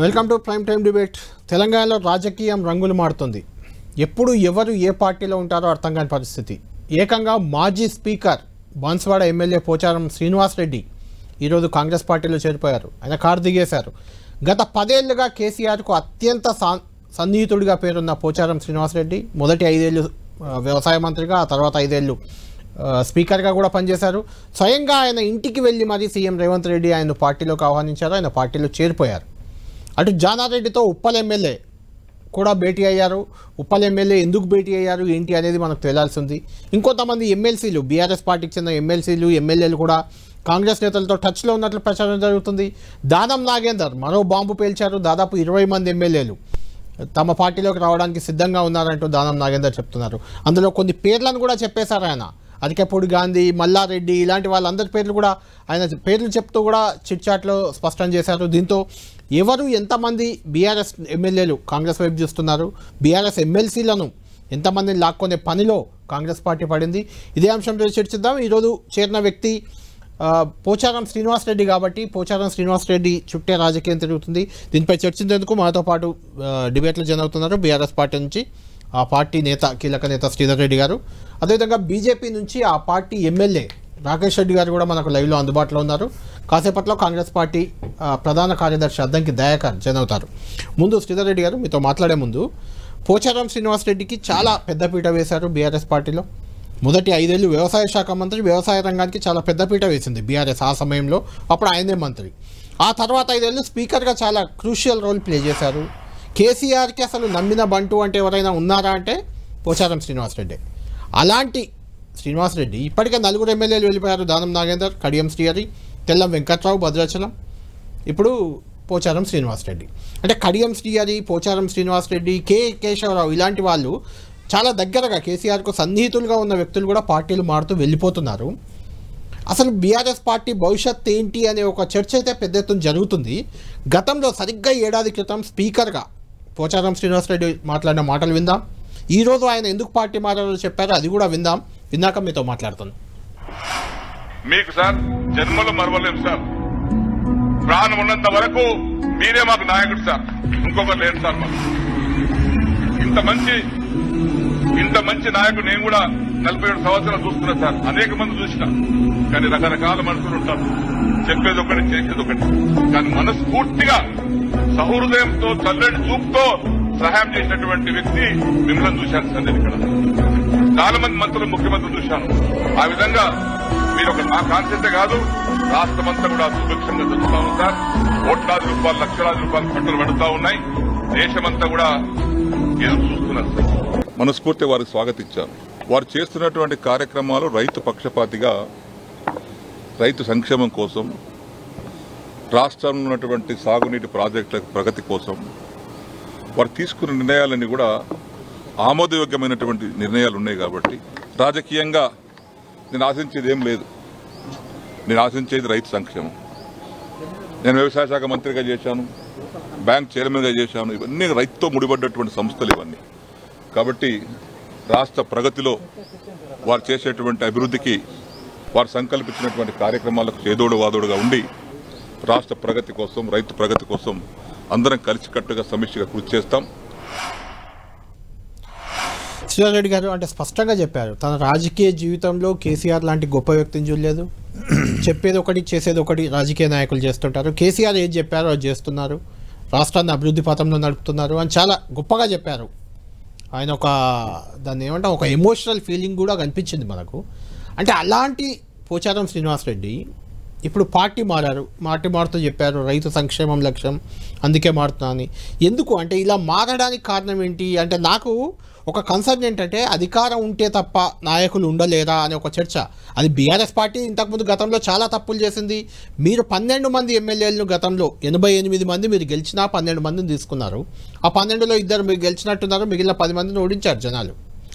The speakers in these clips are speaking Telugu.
Welcome to prime time debate. తెలంగాణలో రాజకీయం రంగులు మారుతుంది. ఎప్పుడు ఎవరు ఏ పార్టీలో ఉంటారో అర్థం కాని పరిస్థితి. ఏకంగా మాజీ స్పీకర్ బాన్స్వాడ ఎమ్మెల్యే పోచారం శ్రీనివాస్ రెడ్డి ఈరోజు కాంగ్రెస్ పార్టీలో చేరిపోయారు. ఆయన కారు దిగేశారు. గత 10 ఏళ్లుగా కేసీఆర్కు అత్యంత సన్నిహితుడిగా పేరున్న పోచారం శ్రీనివాస్ రెడ్డి మొదటి 5 ఏళ్ళు వ్యవసాయ మంత్రిగా, ఆ తర్వాత 5 ఏళ్ళు స్పీకర్గా కూడా పనిచేశారు. స్వయంగా ఆయన ఇంటికి వెళ్ళి మరీ సీఎం రేవంత్ రెడ్డి ఆయన పార్టీలోకి ఆహ్వానించారు. ఆయన పార్టీలో చేరిపోయారు. అటు జానారెడ్డితో ఉప్పల్ ఎమ్మెల్యే కూడా భేటీ అయ్యారు. ఉప్పల్ ఎమ్మెల్యే ఎందుకు భేటీ అయ్యారు ఏంటి అనేది మనకు తెలియాల్సి ఉంది. ఇంకొంతమంది ఎమ్మెల్సీలు, బీఆర్ఎస్ పార్టీకి చెందిన ఎమ్మెల్సీలు, ఎమ్మెల్యేలు కూడా కాంగ్రెస్ నేతలతో టచ్లో ఉన్నట్లు ప్రచారం జరుగుతుంది. దానం నాగేందర్ మరో బాంబు పేల్చారు. దాదాపు 20 మంది ఎమ్మెల్యేలు తమ పార్టీలోకి రావడానికి సిద్ధంగా ఉన్నారంటూ దానం నాగేందర్ చెప్తున్నారు. అందులో కొన్ని పేర్లను కూడా చెప్పేశారు ఆయన. అరికెపూడి గాంధీ, మల్లారెడ్డి ఇలాంటి వాళ్ళందరి పేర్లు కూడా ఆయన పేర్లు చెప్తూ కూడా చిట్చాట్లో స్పష్టం చేశారు. దీంతో ఎవరు ఎంతమంది బీఆర్ఎస్ ఎమ్మెల్యేలు కాంగ్రెస్ వైపు చూస్తున్నారు, బీఆర్ఎస్ ఎమ్మెల్సీలను ఎంతమందిని లాక్కునే పనిలో కాంగ్రెస్ పార్టీ పడింది, ఇదే అంశంపై చర్చిద్దాం. ఈరోజు చేరిన వ్యక్తి పోచారం శ్రీనివాస్ రెడ్డి కాబట్టి పోచారం శ్రీనివాస్ రెడ్డి చుట్టే రాజకీయం తిరుగుతుంది. దీనిపై చర్చించేందుకు మనతో పాటు డిబేట్లు జరుగుతున్నారు. బీఆర్ఎస్ పార్టీ నుంచి ఆ పార్టీ నేత, కీలక నేత శ్రీధర్ రెడ్డి గారు, అదేవిధంగా బీజేపీ నుంచి ఆ పార్టీ ఎమ్మెల్యే రాకేష్ రెడ్డి గారు కూడా మనకు లైవ్లో అందుబాటులో ఉన్నారు. కాసేపట్లో కాంగ్రెస్ పార్టీ ప్రధాన కార్యదర్శి అద్దంకి దయాకర్ జాయిన్ అవుతారు. ముందు శ్రీధర్ రెడ్డి గారు, మీతో మాట్లాడే ముందు పోచారం శ్రీనివాస్ రెడ్డికి చాలా పెద్దపీట వేశారు బీఆర్ఎస్ పార్టీలో. మొదటి 5 ఏళ్ళు వ్యవసాయ శాఖ మంత్రి, వ్యవసాయ రంగానికి చాలా పెద్దపీట వేసింది బీఆర్ఎస్ ఆ సమయంలో. అప్పుడు ఆయనే మంత్రి. ఆ తర్వాత 5 ఏళ్ళు స్పీకర్గా చాలా క్రూషియల్ రోల్ ప్లే చేశారు. కేసీఆర్కి అసలు నమ్మిన బంటు అంటే ఎవరైనా ఉన్నారా అంటే పోచారం శ్రీనివాస్ రెడ్డి. అలాంటి శ్రీనివాస్ రెడ్డి ఇప్పటికే 4 ఎమ్మెల్యేలు వెళ్ళిపోయారు. దానం నాగేందర్, కడియం శ్రీహరి, తెల్లం వెంకట్రావు, భద్రాచలం, ఇప్పుడు పోచారం శ్రీనివాస్ రెడ్డి. అంటే కడియం శ్రీహరి, పోచారం శ్రీనివాస్ రెడ్డి, కేశవరావు ఇలాంటి వాళ్ళు చాలా దగ్గరగా కేసీఆర్కు సన్నిహితులుగా ఉన్న వ్యక్తులు కూడా పార్టీలు మారుతూ వెళ్ళిపోతున్నారు. అసలు బీఆర్ఎస్ పార్టీ భవిష్యత్ ఏంటి అనే ఒక చర్చ అయితే పెద్ద ఎత్తున జరుగుతుంది. గతంలో సరిగ్గా 1 ఏడాది క్రితం స్పీకర్గా పోచారం శ్రీనివాస్ రెడ్డి మాట్లాడిన మాటలు విందాం. ఈరోజు ఆయన ఎందుకు పార్టీ మారారో చెప్పారో అది కూడా విందాం. విన్నాక మీతో మాట్లాడుతాను. మీకు సార్ జన్మలో మరవలేము సార్. ప్రాణం ఉన్నంత వరకు మీరే మాకు నాయకుడు సార్, ఇంకొకరు లేరు సార్. మాకు ఇంత మంచి నాయకుడు నేను కూడా 47 సంవత్సరాలు చూస్తున్నా సార్. అనేక మంది చూసిన, కానీ రకరకాల మనుషులు ఉంటారు. చెప్పేది ఒకటి, చేసేది ఒకటి. కానీ మనస్ఫూర్తిగా సహృదయంతో చల్లటి చూపుతో సహాయం చేసినటువంటి వ్యక్తి మిమ్మల్ని చూశాను సార్. నేను ఇక్కడ చాలా మంది మంత్రులు, ముఖ్యమంత్రులు చూశాను. ఆ విధంగా మీరు ఒక నా కాన్సెప్టే కాదు, రాష్ట్రమంతా కూడా సుభిక్షంగా జరుగుతా ఉంది సార్. కోట్లాది రూపాయలు, లక్షలాది రూపాయలు పంటలు పడుతూ ఉన్నాయి. దేశమంతా కూడా ఎదురు చూస్తున్నారు సార్. మనస్ఫూర్తి వారికి స్వాగతించారు. వారు చేస్తున్నటువంటి కార్యక్రమాలు రైతు పక్షపాతిగా, రైతు సంక్షేమం కోసం, రాష్ట్రంలో ఉన్నటువంటి సాగునీటి ప్రాజెక్టుల ప్రగతి కోసం వారు తీసుకున్న నిర్ణయాలన్నీ కూడా ఆమోదయోగ్యమైనటువంటి నిర్ణయాలు ఉన్నాయి. కాబట్టి రాజకీయంగా నేను ఆశించేది ఏం లేదు. నేను ఆశించేది రైతు సంక్షేమం. నేను వ్యవసాయ శాఖ మంత్రిగా చేశాను, బ్యాంక్ చైర్మన్గా చేశాను. ఇవన్నీ రైతుతో ముడిపడ్డటువంటి సంస్థలు ఇవన్నీ. కాబట్టి రాష్ట్ర ప్రగతిలో వారు చేసేటువంటి అభివృద్ధికి, వారు సంకల్పించినటువంటి కార్యక్రమాలకు చేదోడు వాదోడుగా ఉండి రాష్ట్ర ప్రగతి కోసం, రైతు ప్రగతి కోసం అందరం కలిసికట్టుగా సమిష్టిగా కృషి చేస్తాం. శ్రీధర్ రెడ్డి గారు అంటే స్పష్టంగా చెప్పారు, తన రాజకీయ జీవితంలో కేసీఆర్ లాంటి గొప్ప వ్యక్తిని చూడలేదు. చెప్పేది ఒకటి, చేసేది ఒకటి రాజకీయ నాయకులు చేస్తుంటారు. కేసీఆర్ ఏది చెప్పారో అది చేస్తున్నారు, రాష్ట్రాన్ని అభివృద్ధి పథంలో నడుపుతున్నారు అని చాలా గొప్పగా చెప్పారు. ఆయన దాన్ని ఏమంటే ఒక ఎమోషనల్ ఫీలింగ్ కూడా కనిపించింది మనకు. అంటే అలాంటి పోచారం శ్రీనివాస్ రెడ్డి ఇప్పుడు పార్టీ మారుతూ చెప్పారు రైతు సంక్షేమం లక్ష్యం, అందుకే మారుతున్నా అని. ఎందుకు అంటే ఇలా మారడానికి కారణం ఏంటి అంటే, నాకు ఒక కన్సర్న్ ఏంటంటే అధికారం ఉంటే తప్ప నాయకులు ఉండలేరా అనే ఒక చర్చ. అది బీఆర్ఎస్ పార్టీ ఇంతకుముందు గతంలో చాలా తప్పులు చేసింది. మీరు 12 మంది ఎమ్మెల్యేలను గతంలో 88 మంది మీరు గెలిచినా 12 మందిని తీసుకున్నారు. ఆ 12లో 2 మీరు గెలిచినట్టున్నారు, మిగిలిన 10 మందిని ఓడించారు జనాలు.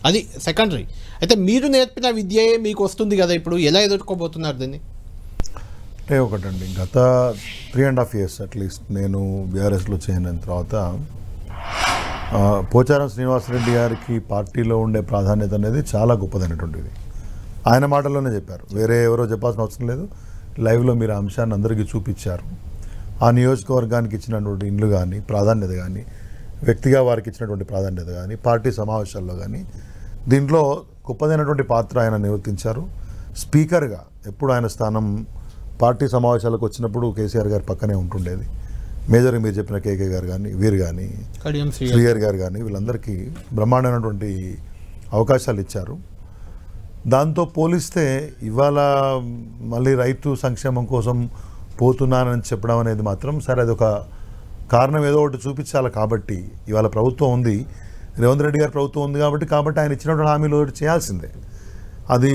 అది సెకండరీ. అయితే మీరు నేర్పిన విద్యే మీకు వస్తుంది కదా, ఇప్పుడు ఎలా ఎదుర్కోబోతున్నారు దీన్ని? అంటే ఒకటండి, గత 3.5 years అట్లీస్ట్ నేను బీఆర్ఎస్లో చేరిన తర్వాత పోచారం శ్రీనివాసరెడ్డి గారికి పార్టీలో ఉండే ప్రాధాన్యత అనేది చాలా గొప్పదైనటువంటిది. ఆయన మాటల్లోనే చెప్పారు, వేరే ఎవరో చెప్పాల్సిన అవసరం లేదు. లైవ్లో మీరు ఆ అంశాన్ని అందరికీ చూపించారు. ఆ నియోజకవర్గానికి ఇచ్చినటువంటి ఇండ్లు కానీ ప్రాధాన్యత కానీ వ్యక్తిగా వారికి ఇచ్చినటువంటి ప్రాధాన్యత కానీ పార్టీ సమావేశాల్లో కానీ దీంట్లో గొప్పదైనటువంటి పాత్ర ఆయన నిర్వర్తించారు. స్పీకర్గా ఎప్పుడు ఆయన స్థానం పార్టీ సమావేశాలకు వచ్చినప్పుడు కేసీఆర్ గారి పక్కనే ఉంటుండేది. మేజర్గా మీరు చెప్పిన కేకే గారు కానీ వీరు కానీ శ్రీహరి గారు కానీ వీళ్ళందరికీ బ్రహ్మాండమైనటువంటి అవకాశాలు ఇచ్చారు. దాంతో పోలిస్తే ఇవాళ మళ్ళీ రైతు సంక్షేమం కోసం పోతున్నానని చెప్పడం అనేది మాత్రం సరే అది ఒక కారణం ఏదో ఒకటి చూపించాలి. కాబట్టి ఇవాళ ప్రభుత్వం ఉంది, రేవంత్ రెడ్డి గారి ప్రభుత్వం ఉంది కాబట్టి ఆయన ఇచ్చినటువంటి హామీలు ఒకటి చేయాల్సిందే. అది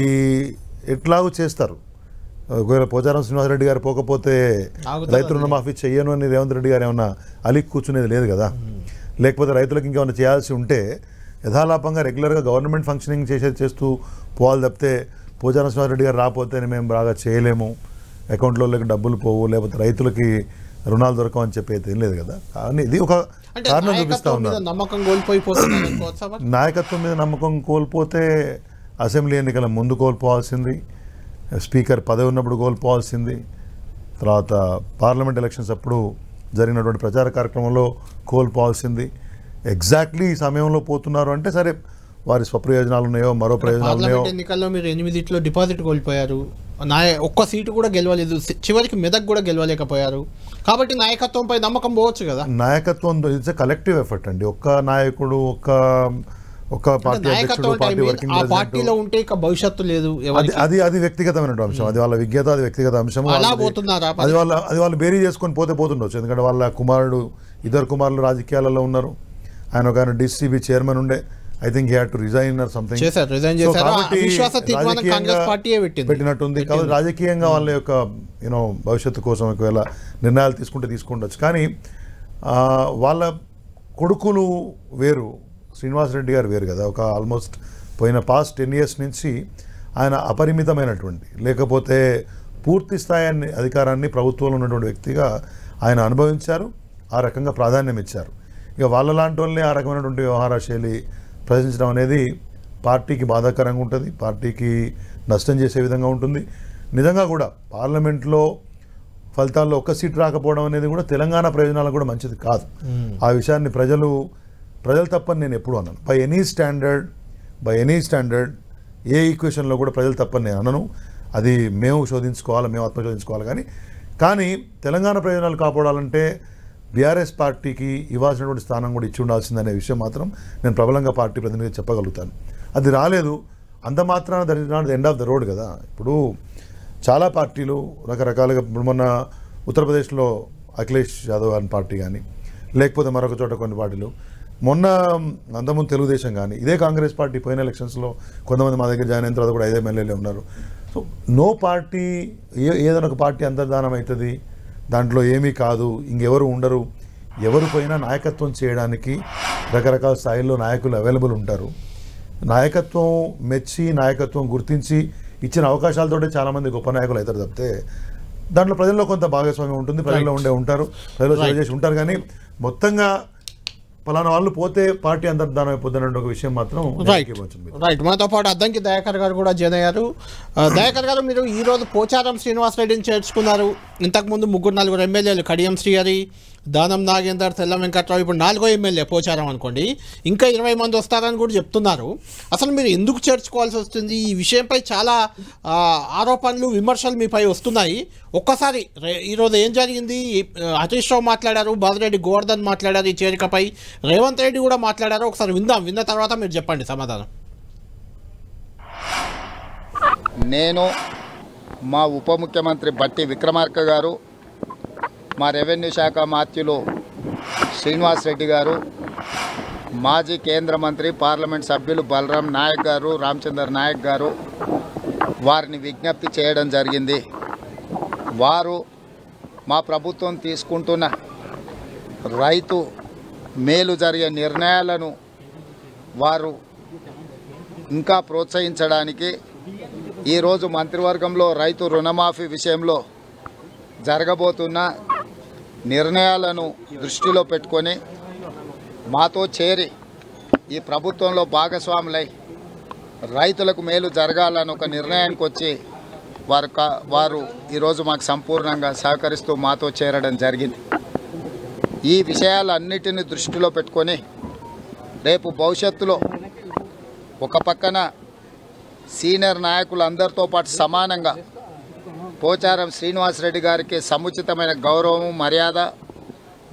ఎట్లాగూ చేస్తారు. ఒకవేళ పోచారం శ్రీనివాసరెడ్డి గారు పోకపోతే రైతు రుణమాఫీ చెయ్యను అని రేవంత్ రెడ్డి గారు ఏమన్నా అలిగి కూర్చునేది లేదు కదా. లేకపోతే రైతులకు ఇంకేమైనా చేయాల్సి ఉంటే యథాలాపంగా రెగ్యులర్గా గవర్నమెంట్ ఫంక్షనింగ్ చేస్తూ పోవాలి తప్పితే పోచారం శ్రీనివాసరెడ్డి గారు రాకపోతే మేము బాగా చేయలేము, అకౌంట్లోకి డబ్బులు పోవు, లేకపోతే రైతులకి రుణాలు దొరకవని చెప్పేది ఏం లేదు కదా. కానీ ఇది ఒక కారణం చూపిస్తా ఉన్నారు. నాయకత్వం మీద నమ్మకం కోల్పోతే అసెంబ్లీ ఎన్నికల ముందు కోల్పోవాల్సింది, స్పీకర్ పదవి ఉన్నప్పుడు కోల్పోవాల్సింది, తర్వాత పార్లమెంట్ ఎలక్షన్స్ అప్పుడు జరిగినటువంటి ప్రచార కార్యక్రమంలో కోల్పోవాల్సింది. ఎగ్జాక్ట్లీ ఈ సమయంలో పోతున్నారు అంటే సరే వారి స్వప్రయోజనాలు ఉన్నాయో మరో ప్రయోజనాలు ఉన్నాయో. ఎన్నికల్లో మీరు 8 డిపాజిట్ కోల్పోయారు, ఒక్క సీటు కూడా గెలవలేదు, చివరికి మెదక్ కూడా గెలవలేకపోయారు. కాబట్టి నాయకత్వంపై నమ్మకం పోవచ్చు కదా. నాయకత్వం ఇట్స్ ఎ కలెక్టివ్ ఎఫర్ట్ అండి. ఒక్క నాయకుడు ఒక్క పార్టీ అధ్యక్షుడు పార్టీ వర్కింగ్ పార్టీలో ఉంటే ఇక భవిష్యత్తు లేదు. అది వ్యక్తిగతమైన అంశం, అది వాళ్ళ విజ్ఞత, అది వ్యక్తిగత అంశం. అది వాళ్ళు బేరీ చేసుకొని పోతుండొచ్చు. ఎందుకంటే వాళ్ళ ఇద్దరు కుమారులు రాజకీయాలలో ఉన్నారు. ఆయన ఒక డిసిబి చైర్మన్ ఉండే, I think he had to resign or something పెట్టినట్టుంది. కాబట్టి రాజకీయంగా వాళ్ళ యొక్క భవిష్యత్తు కోసం ఒకవేళ నిర్ణయాలు తీసుకుండొచ్చు. కానీ వాళ్ళ కొడుకులు వేరు, శ్రీనివాసరెడ్డి గారు వేరు కదా. ఒక ఆల్మోస్ట్ పోయిన పాస్ట్ 10 years నుంచి ఆయన అపరిమితమైనటువంటి లేకపోతే పూర్తి స్థాయి అధికారాన్ని ప్రభుత్వంలో ఉన్నటువంటి వ్యక్తిగా ఆయన అనుభవించారు, ఆ రకంగా ప్రాధాన్యం ఇచ్చారు. ఇక వాళ్ళ లాంటి వాళ్ళని ఆ రకమైనటువంటి వ్యవహార శైలి ప్రదర్శించడం అనేది పార్టీకి బాధాకరంగా ఉంటుంది, పార్టీకి నష్టం చేసే విధంగా ఉంటుంది. నిజంగా కూడా పార్లమెంట్లో ఫలితాల్లో ఒక్క సీట్ రాకపోవడం అనేది కూడా తెలంగాణ ప్రయోజనాలకు కూడా మంచిది కాదు. ఆ విషయాన్ని ప్రజలు తప్పని నేను ఎప్పుడు అన్నాను. బై ఎనీ స్టాండర్డ్ ఏ ఈక్వేషన్లో కూడా ప్రజలు తప్పని నేను అనను. అది మేము ఆత్మశోధించుకోవాలి. కానీ తెలంగాణ ప్రయోజనాలు కాపాడాలంటే బీఆర్ఎస్ పార్టీకి ఇవ్వాల్సినటువంటి స్థానం కూడా ఇచ్చి ఉండాల్సిందనే విషయం మాత్రం నేను ప్రబలంగా పార్టీ ప్రతినిధిగా చెప్పగలుగుతాను. అది రాలేదు, అంత మాత్రాన that is not the end of the road కదా. ఇప్పుడు చాలా పార్టీలు రకరకాలుగా, ఇప్పుడు మొన్న ఉత్తరప్రదేశ్లో అఖిలేష్ యాదవ్ గారి పార్టీ కానీ, లేకపోతే మరొక చోట కొన్ని పార్టీలు, మొన్న అంతకుముందు తెలుగుదేశం కానీ, ఇదే కాంగ్రెస్ పార్టీ పోయిన ఎలక్షన్స్లో కొంతమంది మా దగ్గర జాయిన్ అయిన తర్వాత కూడా 5 MLAలే ఉన్నారు. సో నో పార్టీ ఏదైనా ఒక పార్టీ అంతర్ధానం అవుతుంది, దాంట్లో ఏమీ కాదు, ఇంకెవరు ఉండరు. ఎవరు పోయినా నాయకత్వం చేయడానికి రకరకాల స్థాయిల్లో నాయకులు అవైలబుల్ ఉంటారు. నాయకత్వం మెచ్చి, నాయకత్వం గుర్తించి ఇచ్చిన అవకాశాలతోనే చాలామంది గొప్ప నాయకులు అవుతారు తప్పితే దాంట్లో ప్రజల్లో కొంత భాగస్వామ్యం ఉంటుంది, ప్రజల్లో ఉంటారు, ప్రజలు సేవ చేసి ఉంటారు. కానీ మొత్తంగా పలానా వాళ్ళు పోతే పార్టీ అంతర్ధానం అయిపోతున్న ఒక విషయం మాత్రం రైట్. మనతో పాటు అద్దంకి దయాకర్ గారు కూడా జాయిన్ అయ్యారు. దయాకర్ గారు, మీరు ఈరోజు పోచారం శ్రీనివాసరెడ్డిని చేర్చుకున్నారు. ఇంతకుముందు 3-4 ఎమ్మెల్యేలు, కడియం శ్రీహరి, దానం నాగేందర్, తెల్ల వెంకట్రావు, ఇప్పుడు 4వ ఎమ్మెల్యే పోచారం అనుకోండి, ఇంకా 20 మంది వస్తారని కూడా చెప్తున్నారు. అసలు మీరు ఎందుకు చేర్చుకోవాల్సి వస్తుంది? ఈ విషయంపై చాలా ఆరోపణలు, విమర్శలు మీపై వస్తున్నాయి. ఒక్కసారి ఈరోజు ఏం జరిగింది? హరీష్ రావు మాట్లాడారు, బాదిరెడ్డి గోవర్ధన్ మాట్లాడారు ఈ చేరికపై, రేవంత్ రెడ్డి కూడా మాట్లాడారు. ఒకసారి విన్న తర్వాత మీరు చెప్పండి సమాధానం. నేను, మా ఉప ముఖ్యమంత్రి బట్టి విక్రమార్క గారు, మా రెవెన్యూ శాఖ మాత్యులు శ్రీనివాస్ రెడ్డి గారు, మాజీ కేంద్ర మంత్రి పార్లమెంట్ సభ్యులు బలరాం నాయక్ గారు, రామచందర్ నాయక్ గారు, వారిని విజ్ఞప్తి చేయడం జరిగింది. వారు మా ప్రభుత్వం తీసుకుంటున్న రైతు మేలు జరిగే నిర్ణయాలను వారు ఇంకా ప్రోత్సహించడానికి ఈరోజు మంత్రివర్గంలో రైతు రుణమాఫీ విషయంలో జరగబోతున్న నిర్ణయాలను దృష్టిలో పెట్టుకొని మాతో చేరి ఈ ప్రభుత్వంలో భాగస్వాములై రైతులకు మేలు జరగాలని ఒక నిర్ణయానికి వచ్చి వారు ఈరోజు మాకు సంపూర్ణంగా సహకరిస్తూ మాతో చేరడం జరిగింది. ఈ విషయాలన్నిటిని దృష్టిలో పెట్టుకొని రేపు భవిష్యత్తులో ఒక పక్కన సీనియర్ నాయకులందరితో పాటు సమానంగా పోచారం శ్రీనివాసరెడ్డి గారికి సముచితమైన గౌరవం, మర్యాద,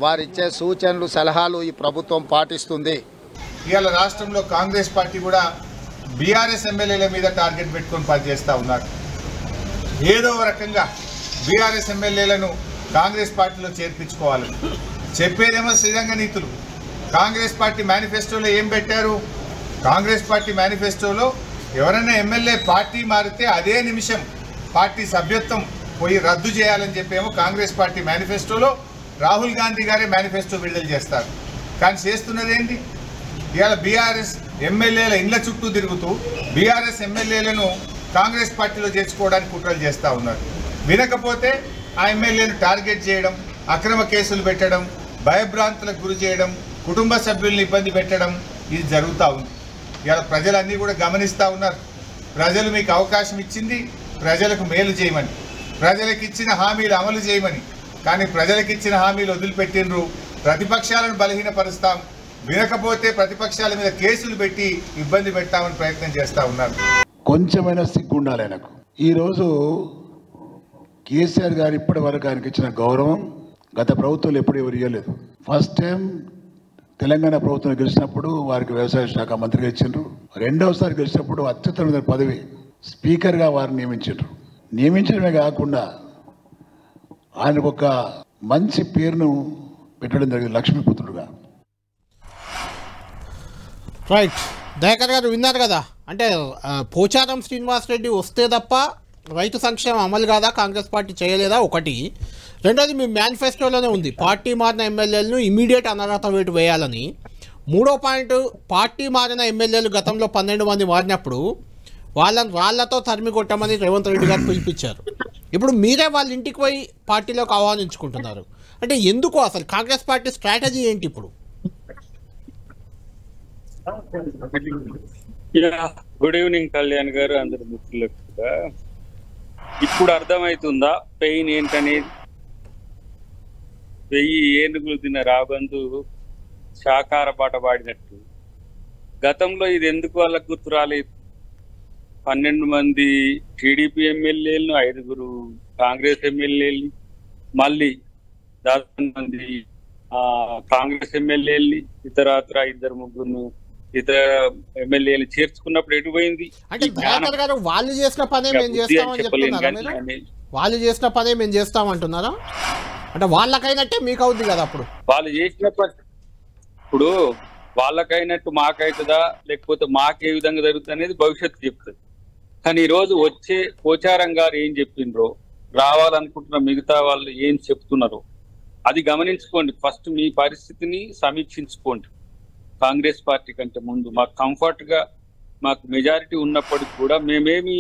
వారిచ్చే సూచనలు, సలహాలు ఈ ప్రభుత్వం పాటిస్తుంది. ఇవాళ రాష్ట్రంలో కాంగ్రెస్ పార్టీ కూడా బీఆర్ఎస్ ఎమ్మెల్యేల మీద టార్గెట్ పెట్టుకొని పనిచేస్తూ ఉన్నారు. ఏదో రకంగా బీఆర్ఎస్ ఎమ్మెల్యేలను కాంగ్రెస్ పార్టీలో చేర్పించుకోవాలి. చెప్పేదేమో శ్రీరంగ నీతులు. కాంగ్రెస్ పార్టీ మేనిఫెస్టోలో ఏం పెట్టారు? కాంగ్రెస్ పార్టీ మేనిఫెస్టోలో ఎవరైనా ఎమ్మెల్యే పార్టీ మారితే అదే నిమిషం పార్టీ సభ్యత్వం పోయి రద్దు చేయాలని చెప్పేమో కాంగ్రెస్ పార్టీ మేనిఫెస్టోలో రాహుల్ గాంధీ గారే మేనిఫెస్టో విడుదల చేస్తారు. కానీ చేస్తున్నది ఏంటి? ఇవాళ బీఆర్ఎస్ ఎమ్మెల్యేల ఇండ్ల చుట్టూ తిరుగుతూ బీఆర్ఎస్ ఎమ్మెల్యేలను కాంగ్రెస్ పార్టీలో చేర్చుకోవడానికి కుట్రలు చేస్తూ ఉన్నారు. వినకపోతే ఆ ఎమ్మెల్యేను టార్గెట్ చేయడం, అక్రమ కేసులు పెట్టడం, భయభ్రాంతులకు గురి చేయడం, కుటుంబ సభ్యుల్ని ఇబ్బంది పెట్టడం, ఇది జరుగుతూ ఉంది. ఇవాళ ప్రజలన్నీ కూడా గమనిస్తూ ఉన్నారు. ప్రజలు మీకు అవకాశం ఇచ్చింది ప్రజలకు మేలు చేయమని, ప్రజలకు ఇచ్చిన హామీలు అమలు చేయమని. కానీ ప్రజలకు ఇచ్చిన హామీలు వదిలిపెట్టినరు. ప్రతిపక్షాలను బలహీనపరుస్తాం, వినకపోతే ప్రతిపక్షాల మీద కేసులు పెట్టి ఇబ్బంది పెట్టామని ప్రయత్నం చేస్తూ ఉన్నారు. కొంచెమైనా సిగ్గు ఉండాలి ఆయనకు. ఈరోజు కేసీఆర్ గారు ఇప్పటి వరకు ఆయనకి ఇచ్చిన గౌరవం గత ప్రభుత్వాలు ఎప్పుడు ఎవరు ఇవ్వలేదు. ఫస్ట్ టైం తెలంగాణ ప్రభుత్వం గెలిచినప్పుడు వారికి వ్యవసాయ శాఖ మంత్రిగా ఇచ్చిండ్రు. రెండవసారి గెలిచినప్పుడు అత్యుత్తమ పదవి స్పీకర్గా వారిని నియమించారు. నియమించడమే కాకుండా ఆయనకు ఒక మంచి పేరును పెట్టడం జరిగింది, లక్ష్మీపుత్రుడుగా. రైట్, దయాకర్ గారు విన్నారు కదా. అంటే పోచారం శ్రీనివాసరెడ్డి వస్తే తప్ప రైతు సంక్షేమం అమలు కాదా, కాంగ్రెస్ పార్టీ చేయలేదా? ఒకటి. రెండోది, మీ మేనిఫెస్టోలోనే ఉంది పార్టీ మారిన ఎమ్మెల్యేలను ఇమీడియట్ అనర్హత వేటు వేయాలని. మూడో పాయింట్, పార్టీ మారిన ఎమ్మెల్యేలు గతంలో 12 మంది మారినప్పుడు వాళ్ళని రాళ్లతో తరిమి కొట్టమని రేవంత్ రెడ్డి గారు పిలిపించారు. ఇప్పుడు మీరే వాళ్ళ ఇంటికి పోయి పార్టీలోకి ఆహ్వానించుకుంటున్నారు. అంటే ఎందుకు? అసలు కాంగ్రెస్ పార్టీ స్ట్రాటజీ ఏంటి ఇప్పుడు? గుడ్ ఈవినింగ్ కళ్యాణ్ గారు, అందరు మిత్రులకు కూడా. ఇప్పుడు అర్థమవుతుందా పెయిన్ ఏంటనేది? 1000 ఏనుగులు తిన్న రాబందు శాకార పాట పాడినట్టు గతంలో ఇది ఎందుకు వాళ్ళకు గుర్తు రాలేదు? 12 మంది టీడీపీ ఎమ్మెల్యేలను, 5 కాంగ్రెస్ ఎమ్మెల్యేలు, మళ్ళీ 10 మంది కాంగ్రెస్ ఎమ్మెల్యేలు, ఇతరత్ర 2-3 ఇతర ఎమ్మెల్యేలు చేర్చుకున్నప్పుడు ఎటు పోయింది? అంటే దయాకర్ గారు వాళ్ళు చేసిన పనే మేము చేస్తామని చెప్తున్నారా? వాళ్ళు చేసిన పనే మేము చేస్తామంటున్నారా? అంటే వాళ్ళకైనట్టే మీకు అవుద్ది కదా. అప్పుడు వాళ్ళు చేసినప్పుడు ఇప్పుడు వాళ్ళకైనట్టు మాకైతుందా, లేకపోతే మాకే విధంగా జరుగుతుంది అనేది భవిష్యత్తు చెప్తుంది. కానీ ఈరోజు వచ్చే పోచారం గారు ఏం చెప్పిండ్రో, రావాలనుకుంటున్న మిగతా వాళ్ళు ఏం చెప్తున్నారో అది గమనించుకోండి. ఫస్ట్ మీ పరిస్థితిని సమీక్షించుకోండి. కాంగ్రెస్ పార్టీ కంటే ముందు మాకు కంఫర్ట్గా, మాకు మెజారిటీ ఉన్నప్పటికీ కూడా మేమేమి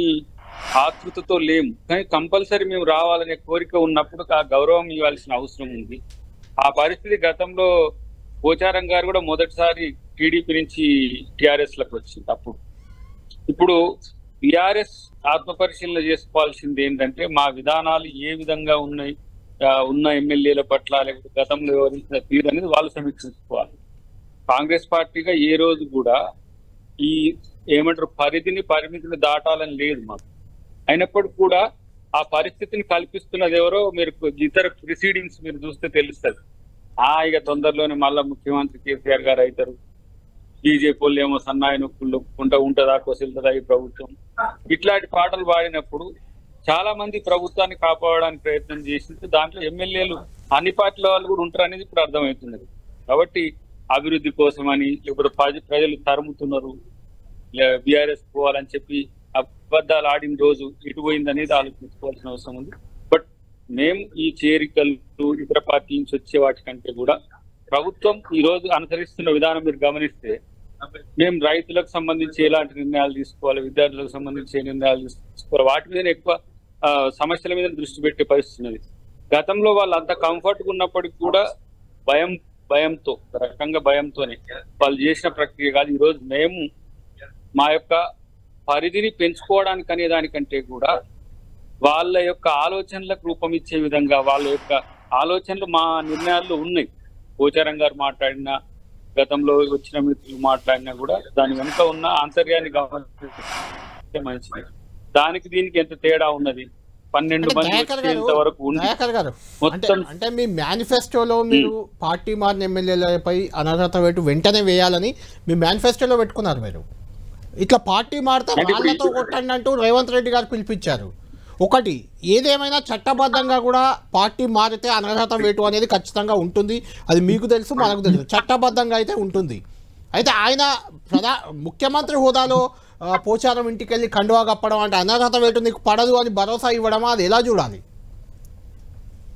ఆతృతతో లేము. కానీ కంపల్సరీ మేము రావాలనే కోరిక ఉన్నప్పుడు ఆ గౌరవం ఇవ్వాల్సిన అవసరం ఉంది. ఆ పరిస్థితి గతంలో పోచారం గారు కూడా మొదటిసారి టీడీపీ నుంచి టీఆర్ఎస్ లకు వచ్చింది. అప్పుడు ఇప్పుడు టీఆర్ఎస్ ఆత్మపరిశీలన చేసుకోవాల్సింది ఏంటంటే మా విధానాలు ఏ విధంగా ఉన్నాయి, ఉన్న ఎమ్మెల్యేల పట్ల, లేకపోతే గతంలో వివరించిన తీరు అనేది వాళ్ళు సమీక్షించుకోవాలి. కాంగ్రెస్ పార్టీగా ఏ రోజు కూడా ఈ పరిమితిని దాటాలని లేదు మాకు. అయినప్పటికీ కూడా ఆ పరిస్థితిని కల్పిస్తున్నది ఎవరో మీరు ఇతర ప్రిసీడింగ్స్ మీరు చూస్తే తెలుస్తుంది. ఇక తొందరలోనే మళ్ళా ముఖ్యమంత్రి కేసీఆర్ గారు అవుతారు, బీజేపీ వాళ్ళు ఏమో సన్నాయి నొప్పులు ఉంటుందా కొసిల్తుందా ఈ ప్రభుత్వం, ఇట్లాంటి పాటలు పాడినప్పుడు చాలా మంది ప్రభుత్వాన్ని కాపాడడానికి ప్రయత్నం చేసింది. దాంట్లో ఎమ్మెల్యేలు అన్ని పార్టీల వాళ్ళు కూడా ఉంటారు అనేది ఇప్పుడు అర్థమవుతున్నది. కాబట్టి అభివృద్ధి కోసమని, లేకపోతే ప్రజలు తరుముతున్నారు, బీఆర్ఎస్ పోవాలని చెప్పి అబద్ధాలు ఆడిన రోజు ఇటు పోయింది అనేది ఆలోచించుకోవాల్సిన అవసరం ఉంది. బట్ మేము ఈ చేరికలు ఇతర పార్టీ నుంచి వచ్చే వాటికంటే కూడా ప్రభుత్వం ఈ రోజు అనుసరిస్తున్న విధానం మీరు గమనిస్తే, మేము రైతులకు సంబంధించి ఎలాంటి నిర్ణయాలు తీసుకోవాలి, విద్యార్థులకు సంబంధించి ఏ నిర్ణయాలు తీసుకోవాలి, వాటి మీద ఎక్కువ సమస్యల మీద దృష్టి పెట్టే పరిస్థితి ఉన్నది. గతంలో వాళ్ళు అంత కంఫర్ట్గా ఉన్నప్పటికీ కూడా భయంతో రకంగా భయంతోనే వాళ్ళు చేసిన ప్రక్రియ కాదు. ఈరోజు మేము మా యొక్క పరిధిని పెంచుకోవడానికి అనే దానికంటే కూడా వాళ్ళ యొక్క ఆలోచనలకు రూపం ఇచ్చే విధంగా వాళ్ళ యొక్క ఆలోచనలు మా నిర్ణయాల్లో ఉన్నాయి. పోచారం గారు మాట్లాడినా, గతంలో వచ్చిన మిత్రులు మాట్లాడినా కూడా దాని వెనుక ఉన్న ఆంతర్యాన్ని గమనిస్తే మంచిది. దానికి దీనికి ఎంత తేడా ఉన్నది? 12 మంది వచ్చేంత వరకు అంటే మీ మేనిఫెస్టోలో మీరు పార్టీ మారిన ఎమ్మెల్యేలపై అనర్హత వేటు వెంటనే వేయాలని మీ మేనిఫెస్టోలో పెట్టుకున్నారు. మీరు ఇట్లా పార్టీ మారితే వాళ్ళతో కొట్టండి అంటూ రేవంత్ రెడ్డి గారు పిలిపించారు. ఒకటి ఏదేమైనా చట్టబద్ధంగా కూడా పార్టీ మారితే అనర్హత వేటు అనేది ఖచ్చితంగా ఉంటుంది. అది మీకు తెలుసు, మనకు తెలుసు, చట్టబద్ధంగా అయితే ఉంటుంది. అయితే ఆయన ముఖ్యమంత్రి హోదాలో పోచారం ఇంటికి వెళ్ళి కండువా కప్పడం అంటే అనర్హత వేటు నీకు పడదు అని భరోసా ఇవ్వడమా? అది ఎలా చూడాలి?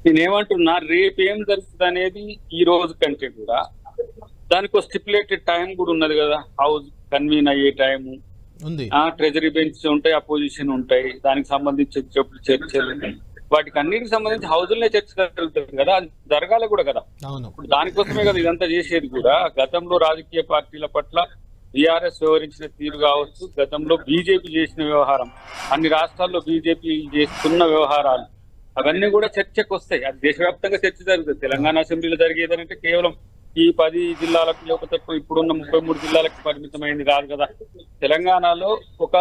నేనేమంటున్నా, రేపు ఏం జరుగుతుంది అనేది ఈ రోజు కంటే కూడా దానికి ఒక స్టిపులేటెడ్ టైం కూడా ఉన్నది కదా. హౌస్ కన్వీన్ అయ్యే టైము ఉంది, ట్రెజరీ బెంచ్ ఉంటాయి, అపోజిషన్ ఉంటాయి, దానికి సంబంధించి చర్చలు ఉంటాయి. వాటికి అన్నిటికి సంబంధించి హౌజులనే చర్చ జరుగుతుంది కదా, అది జరగాలి కూడా కదా. ఇప్పుడు దానికోసమే కదా ఇదంతా చేసేది కూడా. గతంలో రాజకీయ పార్టీల పట్ల బీఆర్ఎస్ వ్యవహరించిన తీరు కావచ్చు, గతంలో బీజేపీ చేసిన వ్యవహారం, అన్ని రాష్ట్రాల్లో బీజేపీ చేస్తున్న వ్యవహారాలు, అవన్నీ కూడా చర్చకు వస్తాయి. అది దేశవ్యాప్తంగా చర్చ జరుగుతుంది. తెలంగాణ అసెంబ్లీలో జరిగేదంటే కేవలం ఈ 10 జిల్లాలకు లేకపోతే ఇప్పుడున్న 33 జిల్లాలకు పరిమితమైంది కాదు కదా. తెలంగాణలో ఒక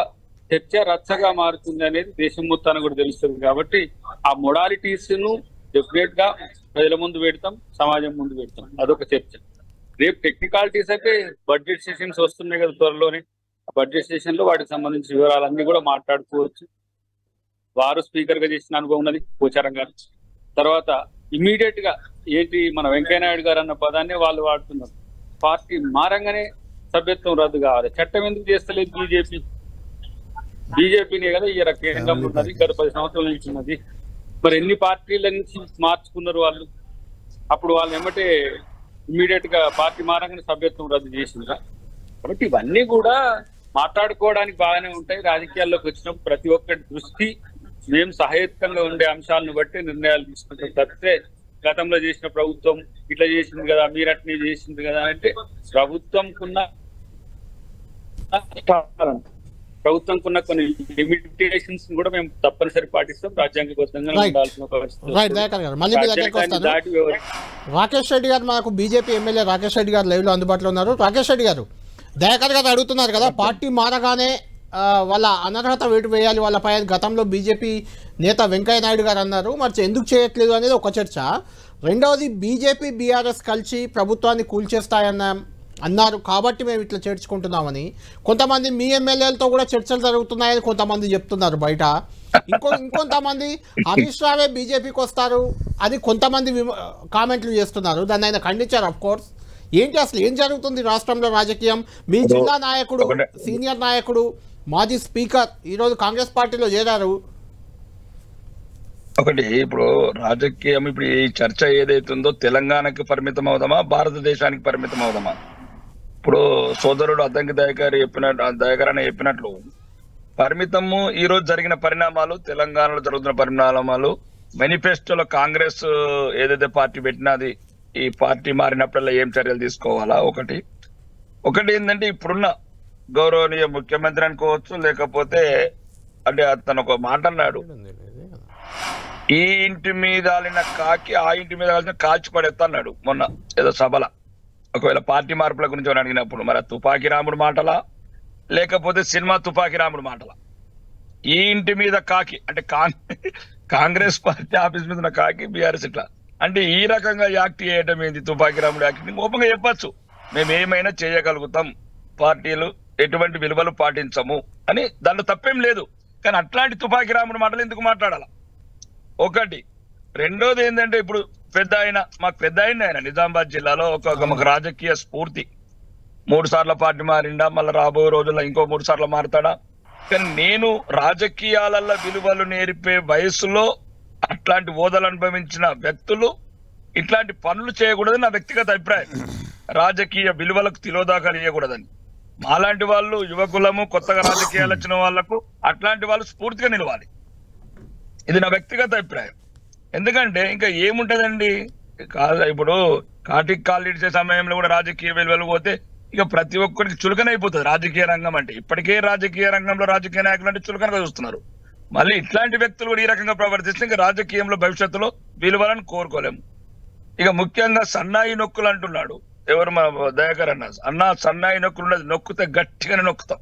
చర్చ రచ్చగా మారుతుంది అనేది దేశం మొత్తాన్ని కూడా తెలుస్తుంది. కాబట్టి ఆ మొడాలిటీస్ ను డెఫినెట్ గా ప్రజల ముందు పెడతాం, సమాజం ముందు పెడతాం. అదొక చర్చ. రేపు టెక్నికాలిటీస్ అయితే బడ్జెట్ సెషన్స్ వస్తున్నాయి కదా త్వరలోనే. బడ్జెట్ సెషన్ లో వాటికి సంబంధించిన వివరాలన్నీ కూడా మాట్లాడుకోవచ్చు. వారు స్పీకర్ గా చేసిన అనుభవం ఉన్నది పోచారం గారు. తర్వాత ఇమీడియట్ గా ఏంటి, మన వెంకయ్యనాయుడు గారు అన్న పదాన్ని వాళ్ళు వాడుతున్నారు. పార్టీ మారంగానే సభ్యత్వం రద్దు కావాలి. చట్టం ఎందుకు చేస్తలేదు బీజేపీనే కదా ఈ కేంద్రంలో ఉన్నది, గత 10 సంవత్సరాల నుంచి ఉన్నది. మరి ఎన్ని పార్టీల నుంచి మార్చుకున్నారు వాళ్ళు? అప్పుడు వాళ్ళు ఏమంటే ఇమీడియట్ గా పార్టీ మారంగానే సభ్యత్వం రద్దు చేసిందా? కాబట్టి ఇవన్నీ కూడా మాట్లాడుకోవడానికి బాగానే ఉంటాయి. రాజకీయాల్లోకి వచ్చినప్పుడు ప్రతి ఒక్కటి దృష్టి మేము సహేతుకంగా ఉండే అంశాలను బట్టి నిర్ణయాలు తీసుకుంటాం తప్పితే గతంలో చేసిన ప్రభుత్వం ఇట్లా చేసింది కదా, మీరు అట్నే చేసింది కదా అంటే ప్రభుత్వంకున్న కొన్ని లిమిటేషన్స్ కూడా మేము తప్పనిసరి పాటిస్తాం. రాజ్యాంగబద్ధంగా ఉండాల్సిన రాకేష్ రెడ్డి గారు, మనకు బీజేపీ ఎమ్మెల్యే రాకేష్ రెడ్డి గారు లైవ్ లో అందుబాటులో ఉన్నారు. రాకేష్ రెడ్డి గారు, దయాకర్ గారు అడుగుతున్నారు కదా, పార్టీ మారగానే వాళ్ళ అనర్హత వేటు వేయాలి వాళ్ళపై గతంలో బీజేపీ నేత వెంకయ్య నాయుడు గారు అన్నారు. మరి ఎందుకు చేయట్లేదు అనేది ఒక చర్చ. రెండవది, బీజేపీ బీఆర్ఎస్ కలిసి ప్రభుత్వాన్ని అన్నారు కాబట్టి మేము ఇట్లా చేర్చుకుంటున్నామని కొంతమంది మీ ఎమ్మెల్యేలతో కూడా చర్చలు జరుగుతున్నాయని కొంతమంది చెప్తున్నారు బయట. ఇంకొంతమంది హరీష్ రావే బీజేపీకి వస్తారు అది కొంతమంది కామెంట్లు చేస్తున్నారు. దాన్ని ఆయన ఖండించారు. అఫ్ కోర్స్, ఏంటి అసలు ఏం జరుగుతుంది రాష్ట్రంలో రాజకీయం? మీ జిల్లా నాయకుడు, సీనియర్ నాయకుడు, మాజీ స్పీకర్ ఈరోజు కాంగ్రెస్ పార్టీలో చేరారు. ఒకటి, ఇప్పుడు రాజకీయం ఇప్పుడు ఈ చర్చ ఏదైతుందో తెలంగాణకి పరిమితం అవుదామా, భారతదేశానికి పరిమితం అవుదామా? ఇప్పుడు సోదరుడు అద్దంకి దయాకర్ చెప్పినట్లు పరిమితము ఈ రోజు జరిగిన పరిణామాలు, తెలంగాణలో జరుగుతున్న పరిణామాలు, మేనిఫెస్టోలో కాంగ్రెస్ ఏదైతే పార్టీ పెట్టినది ఈ పార్టీ మారినప్పుడల్లా ఏం చర్యలు తీసుకోవాలా? ఒకటి ఏంటంటే ఇప్పుడున్న గౌరవనీయ ముఖ్యమంత్రి అనుకోవచ్చు, లేకపోతే అంటే అతను ఒక మాట అన్నాడు, ఈ ఇంటి మీద ఆలిన కాకి ఆ ఇంటి మీద కాల్చిన కాల్చి పడేస్తా అన్నాడు మొన్న ఏదో సభల. ఒకవేళ పార్టీ మార్పుల గురించి అడిగినప్పుడు మరి తుపాకీ రాముడు మాటలా లేకపోతే సినిమా తుపాకీ రాముడు మాటలా? ఈ ఇంటి మీద కాకి అంటే కాంగ్రెస్ పార్టీ ఆఫీస్ మీద ఉన్న కాకి బీఆర్ఎస్ ఇట్లా అంటే ఈ రకంగా యాక్ట్ చేయటం ఏంది? తుపాకీ రాముడు యాక్ట్ ఓపెన్గా చెప్పచ్చు, మేము ఏమైనా చేయగలుగుతాం, పార్టీలు ఎటువంటి విలువలు పాటించము అని, దాంట్లో తప్పేం లేదు. కానీ అట్లాంటి తుపాకీ రాముడు మాటలు ఎందుకు మాట్లాడాల? ఒకటి. రెండోది ఏంటంటే ఇప్పుడు మాకు పెద్ద ఆయన నిజామాబాద్ జిల్లాలో ఒక రాజకీయ స్ఫూర్తి. 3 సార్లు పార్టీ మారిండా, మళ్ళీ రాబోయే రోజుల్లో ఇంకో 3 సార్లు మారుతాడా? కానీ నేను రాజకీయాలలో విలువలు నేర్పే వయసులో అట్లాంటి హోదాలు అనుభవించిన వ్యక్తులు ఇట్లాంటి పనులు చేయకూడదని నా వ్యక్తిగత అభిప్రాయం. రాజకీయ విలువలకు తిలోదాకాలు ఇవ్వకూడదని. మాలాంటి వాళ్ళు, యువకులము, కొత్తగా రాజకీయాలు వచ్చిన వాళ్లకు అట్లాంటి వాళ్ళు స్ఫూర్తిగా నిలవాలి. ఇది నా వ్యక్తిగత అభిప్రాయం. ఎందుకంటే ఇంకా ఏముంటదండి, ఇప్పుడు కాటికి కాళ్ళు ఇచ్చే సమయంలో కూడా రాజకీయ విలువలు పోతే ఇక ప్రతి ఒక్కరికి చులకనైపోతుంది రాజకీయ రంగం అంటే. ఇప్పటికే రాజకీయ రంగంలో రాజకీయ నాయకులు అంటే చులకనగా చూస్తున్నారు. మళ్ళీ ఇట్లాంటి వ్యక్తులు కూడా ఈ రకంగా ప్రవర్తిస్తే ఇంకా రాజకీయంలో భవిష్యత్తులో విలువలను కోరుకోలేము. ఇక ముఖ్యంగా సన్నాయి నొక్కులు అంటున్నాడు ఎవరు, మా దయాకర్ అన్న సన్నాయి నొక్కులు ఉన్నది నొక్కితే గట్టిగానే నొక్కుతాం,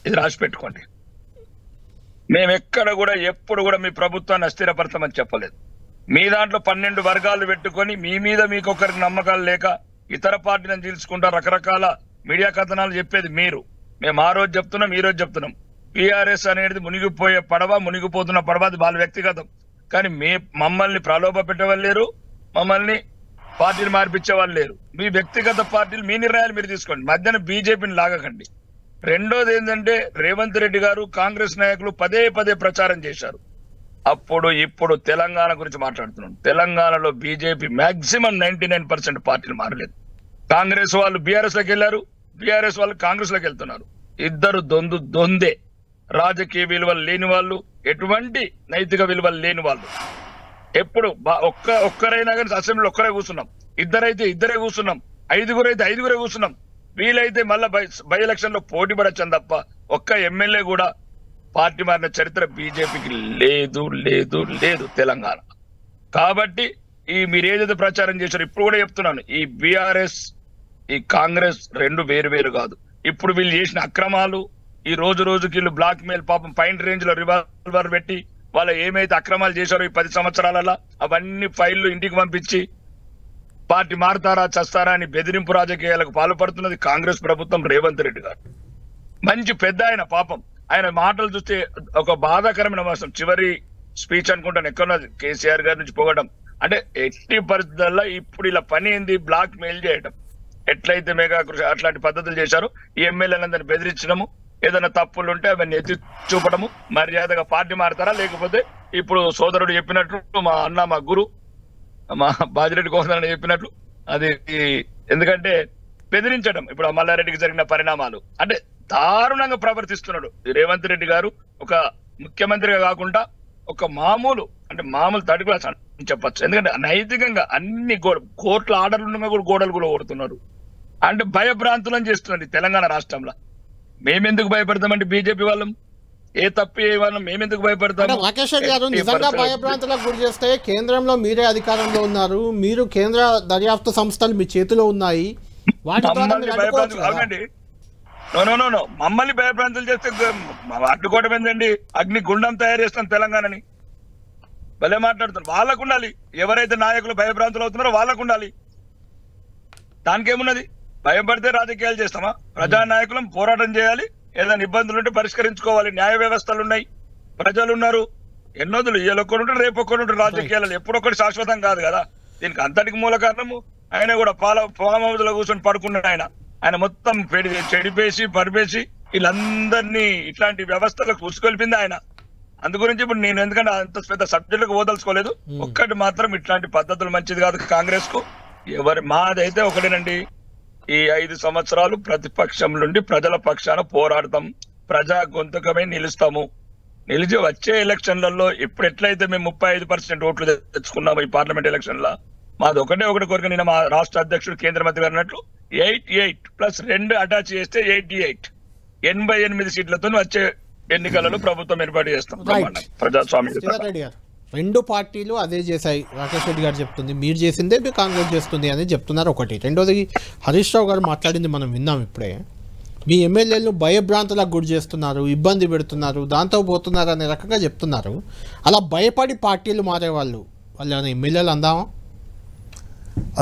ఇది రాసి పెట్టుకోండి. మేము ఎక్కడ కూడా ఎప్పుడు కూడా మీ ప్రభుత్వాన్ని అస్థిరపరచమని చెప్పలేదు. మీ దాంట్లో 12 వర్గాలు పెట్టుకొని మీ మీద మీకు ఒకరికి నమ్మకాలు లేక ఇతర పార్టీలను చీల్చుకుంటా రకరకాల మీడియా కథనాలు చెప్పేది మీరు. మేము ఆ రోజు చెప్తున్నాం, ఈ రోజు చెప్తున్నాం. టీఆర్ఎస్ అనేది మునిగిపోయే పడవ, మునిగిపోతున్న పడవ, అది వాళ్ళ వ్యక్తిగతం. కానీ మమ్మల్ని ప్రలోభ పెట్టేవాళ్ళు లేరు, మమ్మల్ని పార్టీలు మార్పించే వాళ్ళు లేరు. మీ వ్యక్తిగత పార్టీలు మీ నిర్ణయాలు మీరు తీసుకోండి, మధ్యన బీజేపీని లాగకండి. రెండోది ఏంటంటే రేవంత్ రెడ్డి గారు కాంగ్రెస్ నాయకులు పదే పదే ప్రచారం చేశారు. అప్పుడు ఇప్పుడు తెలంగాణ గురించి మాట్లాడుతున్నాం. తెలంగాణలో బీజేపీ మాక్సిమం 99% పార్టీలు మారలేదు. కాంగ్రెస్ వాళ్ళు బీఆర్ఎస్ లోకి వెళ్ళారు, బీఆర్ఎస్ వాళ్ళు కాంగ్రెస్ లోకి వెళ్తున్నారు. ఇద్దరు దొందే, రాజకీయ విలువలు లేని వాళ్ళు, ఎటువంటి నైతిక విలువలు లేని వాళ్ళు. ఎప్పుడు ఒక్కరైనా కానీ అసెంబ్లీలో ఒక్కరే కూర్చున్నాం, ఇద్దరైతే ఇద్దరే కూర్చున్నాం, 5గురు అయితే 5గురే కూర్చున్నాం. వీలైతే మళ్ళా బై ఎలక్షన్ లో పోటీ పడొచ్చాను తప్ప ఒక్క ఎమ్మెల్యే కూడా పార్టీ మారిన చరిత్ర బీజేపీకి లేదు లేదు లేదు తెలంగాణ. కాబట్టి మీరు ఏదైతే ప్రచారం చేశారో ఇప్పుడు కూడా చెప్తున్నాను, ఈ బీఆర్ఎస్ ఈ కాంగ్రెస్ రెండు వేరు కాదు. ఇప్పుడు వీళ్ళు చేసిన అక్రమాలు, ఈ రోజుకి వీళ్ళు బ్లాక్ మెయిల్, పాపం పైన రేంజ్ లో రివాల్వర్ పెట్టి వాళ్ళు ఏమైతే అక్రమాలు చేశారో ఈ 10 సంవత్సరాలలో అవన్నీ ఫైళ్లు ఇంటికి పంపించి పార్టీ మారుతారా చస్తారా అని బెదిరింపు రాజకీయాలకు పాల్పడుతున్నది కాంగ్రెస్ ప్రభుత్వం, రేవంత్ రెడ్డి గారు. మంచి పెద్ద ఆయన, పాపం ఆయన మాటలు చూస్తే ఒక బాధాకరమైన అంశం. చివరి స్పీచ్ అనుకుంటాను ఎక్కడున్నది, కేసీఆర్ గారి నుంచి పోగడం అంటే ఎట్టి పరిస్థితుల్లో ఇప్పుడు ఇలా పని ఏంది, బ్లాక్ మెయిల్ చేయడం. ఎట్లయితే మెగా కృషి అట్లాంటి పద్ధతులు చేశారు, ఈ ఎమ్మెల్యేలందరినీ బెదిరించడము, ఏదైనా తప్పులు ఉంటే అవన్నీ ఎత్తి చూపడము, మర్యాదగా పార్టీ మారుతారా లేకపోతే ఇప్పుడు సోదరుడు చెప్పినట్లు, మా అన్న మా గురు మా బాజిరెడ్డి కోసన చెప్పినట్లు అది, ఎందుకంటే బెదిరించడం ఇప్పుడు మల్లారెడ్డికి జరిగిన పరిణామాలు అంటే దారుణంగా ప్రవర్తిస్తున్నాడు రేవంత్ రెడ్డి గారు. ఒక ముఖ్యమంత్రిగా కాకుండా ఒక మామూలు థర్డ్ క్లాస్ అని చెప్పచ్చు. ఎందుకంటే నైతికంగా అన్ని కోర్టుల ఆర్డర్లు ఉండగా కూడా గోడలు కూడా ఓడుతున్నారు. అంటే భయభ్రాంతులను చేస్తున్నది తెలంగాణ రాష్ట్రంలో. మేమెందుకు భయపడతామంటే బీజేపీ వాళ్ళం, ఏ తప్పు ఏ వాళ్ళం మేమెందుకు భయపడతాం? రాకేష్ రెడ్డి గారు, నిజంగా భయభ్రాంతులకు గురి చేస్తే కేంద్రంలో మీరే అధికారంలో ఉన్నారు, మీరు కేంద్ర దర్యాప్తు సంస్థలు మీ చేతిలో ఉన్నాయి, అవునండి. నో మమ్మల్ని భయభ్రాంతులు చేస్తే అడ్డుకోవడం ఏంటండి? అగ్ని గుండం తయారు చేస్తాం తెలంగాణని, భలే మాట్లాడుతున్నారు. వాళ్ళకు ఉండాలి, ఎవరైతే నాయకులు భయభ్రాంతులు అవుతున్నారో వాళ్ళకు ఉండాలి. దానికేమున్నది? భయపడితే రాజకీయాలు చేస్తామా? ప్రజానాయకులం పోరాటం చేయాలి, ఏదైనా ఇబ్బందులు ఉంటే పరిష్కరించుకోవాలి. న్యాయ వ్యవస్థలు ఉన్నాయి, ప్రజలు ఉన్నారు. ఎన్నోదులు ఇయ్యలొక్కడు ఉంటారు, రేపు ఒక్కడు ఉంటారు. రాజకీయాలు ఎప్పుడొక్కటి శాశ్వతం కాదు కదా. దీనికి అంతటికి మూల కారణము ఆయన కూడా ఫామ్ హౌస్ లో కూర్చొని పడుకున్నాడు. ఆయన మొత్తం చెడిపేసి పరిపేసి వీళ్ళందరినీ ఇట్లాంటి వ్యవస్థలకు ఉసుకొల్పింది ఆయన. అందు గురించి ఇప్పుడు నేను ఎందుకంటే అంత పెద్ద సబ్జెక్టులకు ఓదలుచుకోలేదు. ఒక్కటి మాత్రం, ఇట్లాంటి పద్ధతులు మంచిది కాదు కాంగ్రెస్ కు. మాదైతే ఒకటేనండి, ఈ 5 సంవత్సరాలు ప్రతిపక్షం నుండి ప్రజల పక్షాన పోరాడతాం, ప్రజా గొంతుకమే నిలుస్తాము. నిలిచి వచ్చే ఎలక్షన్లలో ఇప్పుడు ఎట్లయితే మేము 35% ఓట్లు తెచ్చుకున్నాము ఈ పార్లమెంట్ ఎలక్షన్ లో, మాది ఒకటే కోరిక. నిన్న మా రాష్ట్ర అధ్యక్షుడు కేంద్ర మంత్రి గారు అన్నట్లు 88 ప్లస్ 2 అటాచ్ చేస్తే 88 88 సీట్లతో వచ్చే ఎన్నికలలో ప్రభుత్వం ఏర్పాటు చేస్తాం. ప్రజాస్వామ్య రెండు పార్టీలు అదే చేశాయి. రాకేష్ రెడ్డి గారు చెప్తుంది, మీరు చేసిందే మీరు కాంగ్రెస్ చేస్తుంది అని చెప్తున్నారు ఒకటి. రెండోది హరీష్ రావు గారు మాట్లాడింది మనం విన్నాం ఇప్పుడే. మీ ఎమ్మెల్యేలు భయభ్రాంతులకు గురి చేస్తున్నారు, ఇబ్బంది పెడుతున్నారు, దాంతో పోతున్నారు అనే రకంగా చెప్తున్నారు. అలా భయపడి పార్టీలు మారేవాళ్ళు వాళ్ళు ఎమ్మెల్యేలు అందామా?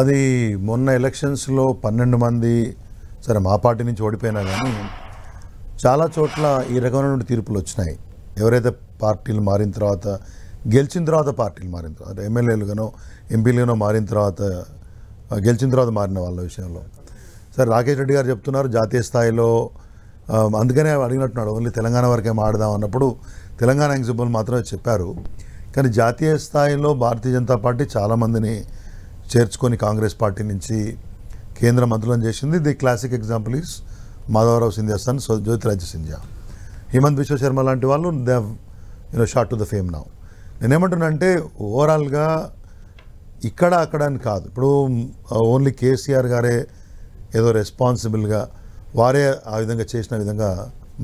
అది మొన్న ఎలక్షన్స్లో 12 మంది సరే మా పార్టీ నుంచి ఓడిపోయినా కానీ చాలా చోట్ల ఈ రకమైన తీర్పులు వచ్చినాయి. ఎవరైతే పార్టీలు మారిన తర్వాత, గెలిచిన తర్వాత పార్టీలు మారిన తర్వాత, ఎమ్మెల్యేలుగానో ఎంపీలుగానో మారిన తర్వాత, గెలిచిన తర్వాత మారిన వాళ్ళ విషయంలో సరే రాకేష్ రెడ్డి గారు చెప్తున్నారు జాతీయ స్థాయిలో, అందుకనే అడిగినట్టున్నాడు ఓన్లీ తెలంగాణ వరకే మాడదాం అన్నప్పుడు తెలంగాణ ఎగ్జిబుల్ మాత్రమే చెప్పారు. కానీ జాతీయ స్థాయిలో భారతీయ జనతా పార్టీ చాలామందిని చేర్చుకొని కాంగ్రెస్ పార్టీ నుంచి కేంద్ర మంత్రులను చేసింది. The classic example is Madhavrao Scindia son Jyotiraditya Scindia, Himanta Biswa Sarma లాంటి వాళ్ళు they have shot to the fame now. నేనేమంటున్నానంటే ఓవరాల్గా ఇక్కడ అక్కడ అని కాదు, ఇప్పుడు ఓన్లీ కేసీఆర్ గారే ఏదో రెస్పాన్సిబుల్గా వారే ఆ విధంగా చేసిన విధంగా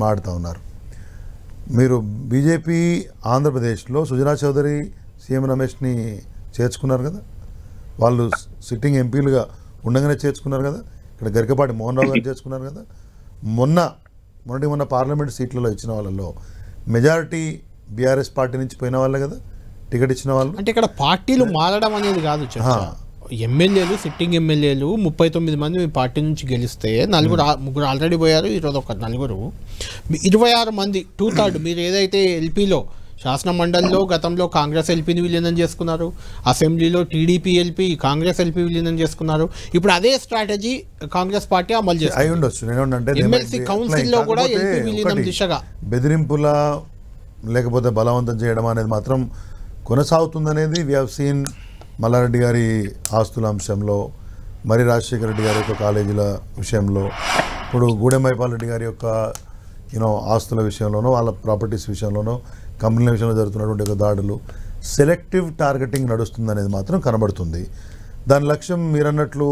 మాడుతూ ఉన్నారు. మీరు బీజేపీ ఆంధ్రప్రదేశ్లో సుజనా చౌదరి సీఎం రమేష్ని చేర్చుకున్నారు కదా, వాళ్ళు సిట్టింగ్ ఎంపీలుగా ఉండగానే చేర్చుకున్నారు కదా, ఇక్కడ గరికపాటి మోహన్ రావు గారు చేర్చుకున్నారు కదా, మొన్న పార్లమెంట్ సీట్లలో ఇచ్చిన వాళ్ళలో మెజారిటీ బీఆర్ఎస్ పార్టీ నుంచి పోయిన వాళ్ళే కదా టికెట్ ఇచ్చిన వాళ్ళు. అంటే ఇక్కడ పార్టీలు మారడం అనేది కాదు చర్చ. ఎమ్మెల్యేలు సిట్టింగ్ ఎమ్మెల్యేలు 39 మంది మీ పార్టీ నుంచి గెలిస్తే ముగ్గురు ఆల్రెడీ పోయారు, ఈరోజు ఒక నలుగురు, 26 మంది 2/3. మీరు ఏదైతే ఎల్పీలో శాసన మండలిలో గతంలో కాంగ్రెస్ ఎల్పీని విలీనం చేసుకున్నారు, అసెంబ్లీలో టీడీపీ ఎల్పీ కాంగ్రెస్ ఎల్పీ విలీనం చేసుకున్నారు. ఇప్పుడు అదే స్ట్రాటజీ కాంగ్రెస్ పార్టీ అమలు చేస్తుంది. ఎమ్మెల్సీ కౌన్సిల్లో కూడా ఎల్పీ విలీనం దిశగా బెదిరింపుల లేకపోతే బలవంతం చేయడం అనేది మాత్రం కొనసాగుతుందనేది వి హావ్ సీన్. మల్లారెడ్డి గారి ఆస్తుల అంశంలో, మరి రాజశేఖర రెడ్డి గారి యొక్క కాలేజీల విషయంలో, ఇప్పుడు గూడెం మైపాల్ రెడ్డి గారి యొక్క ఆస్తుల విషయంలోనో, వాళ్ళ ప్రాపర్టీస్ విషయంలోనో, కంపెనీల విషయంలో జరుగుతున్నటువంటి ఒక దాడులు, సెలెక్టివ్ టార్గెటింగ్ నడుస్తుందనేది మాత్రం కనబడుతుంది. దాని లక్ష్యం మీరన్నట్లు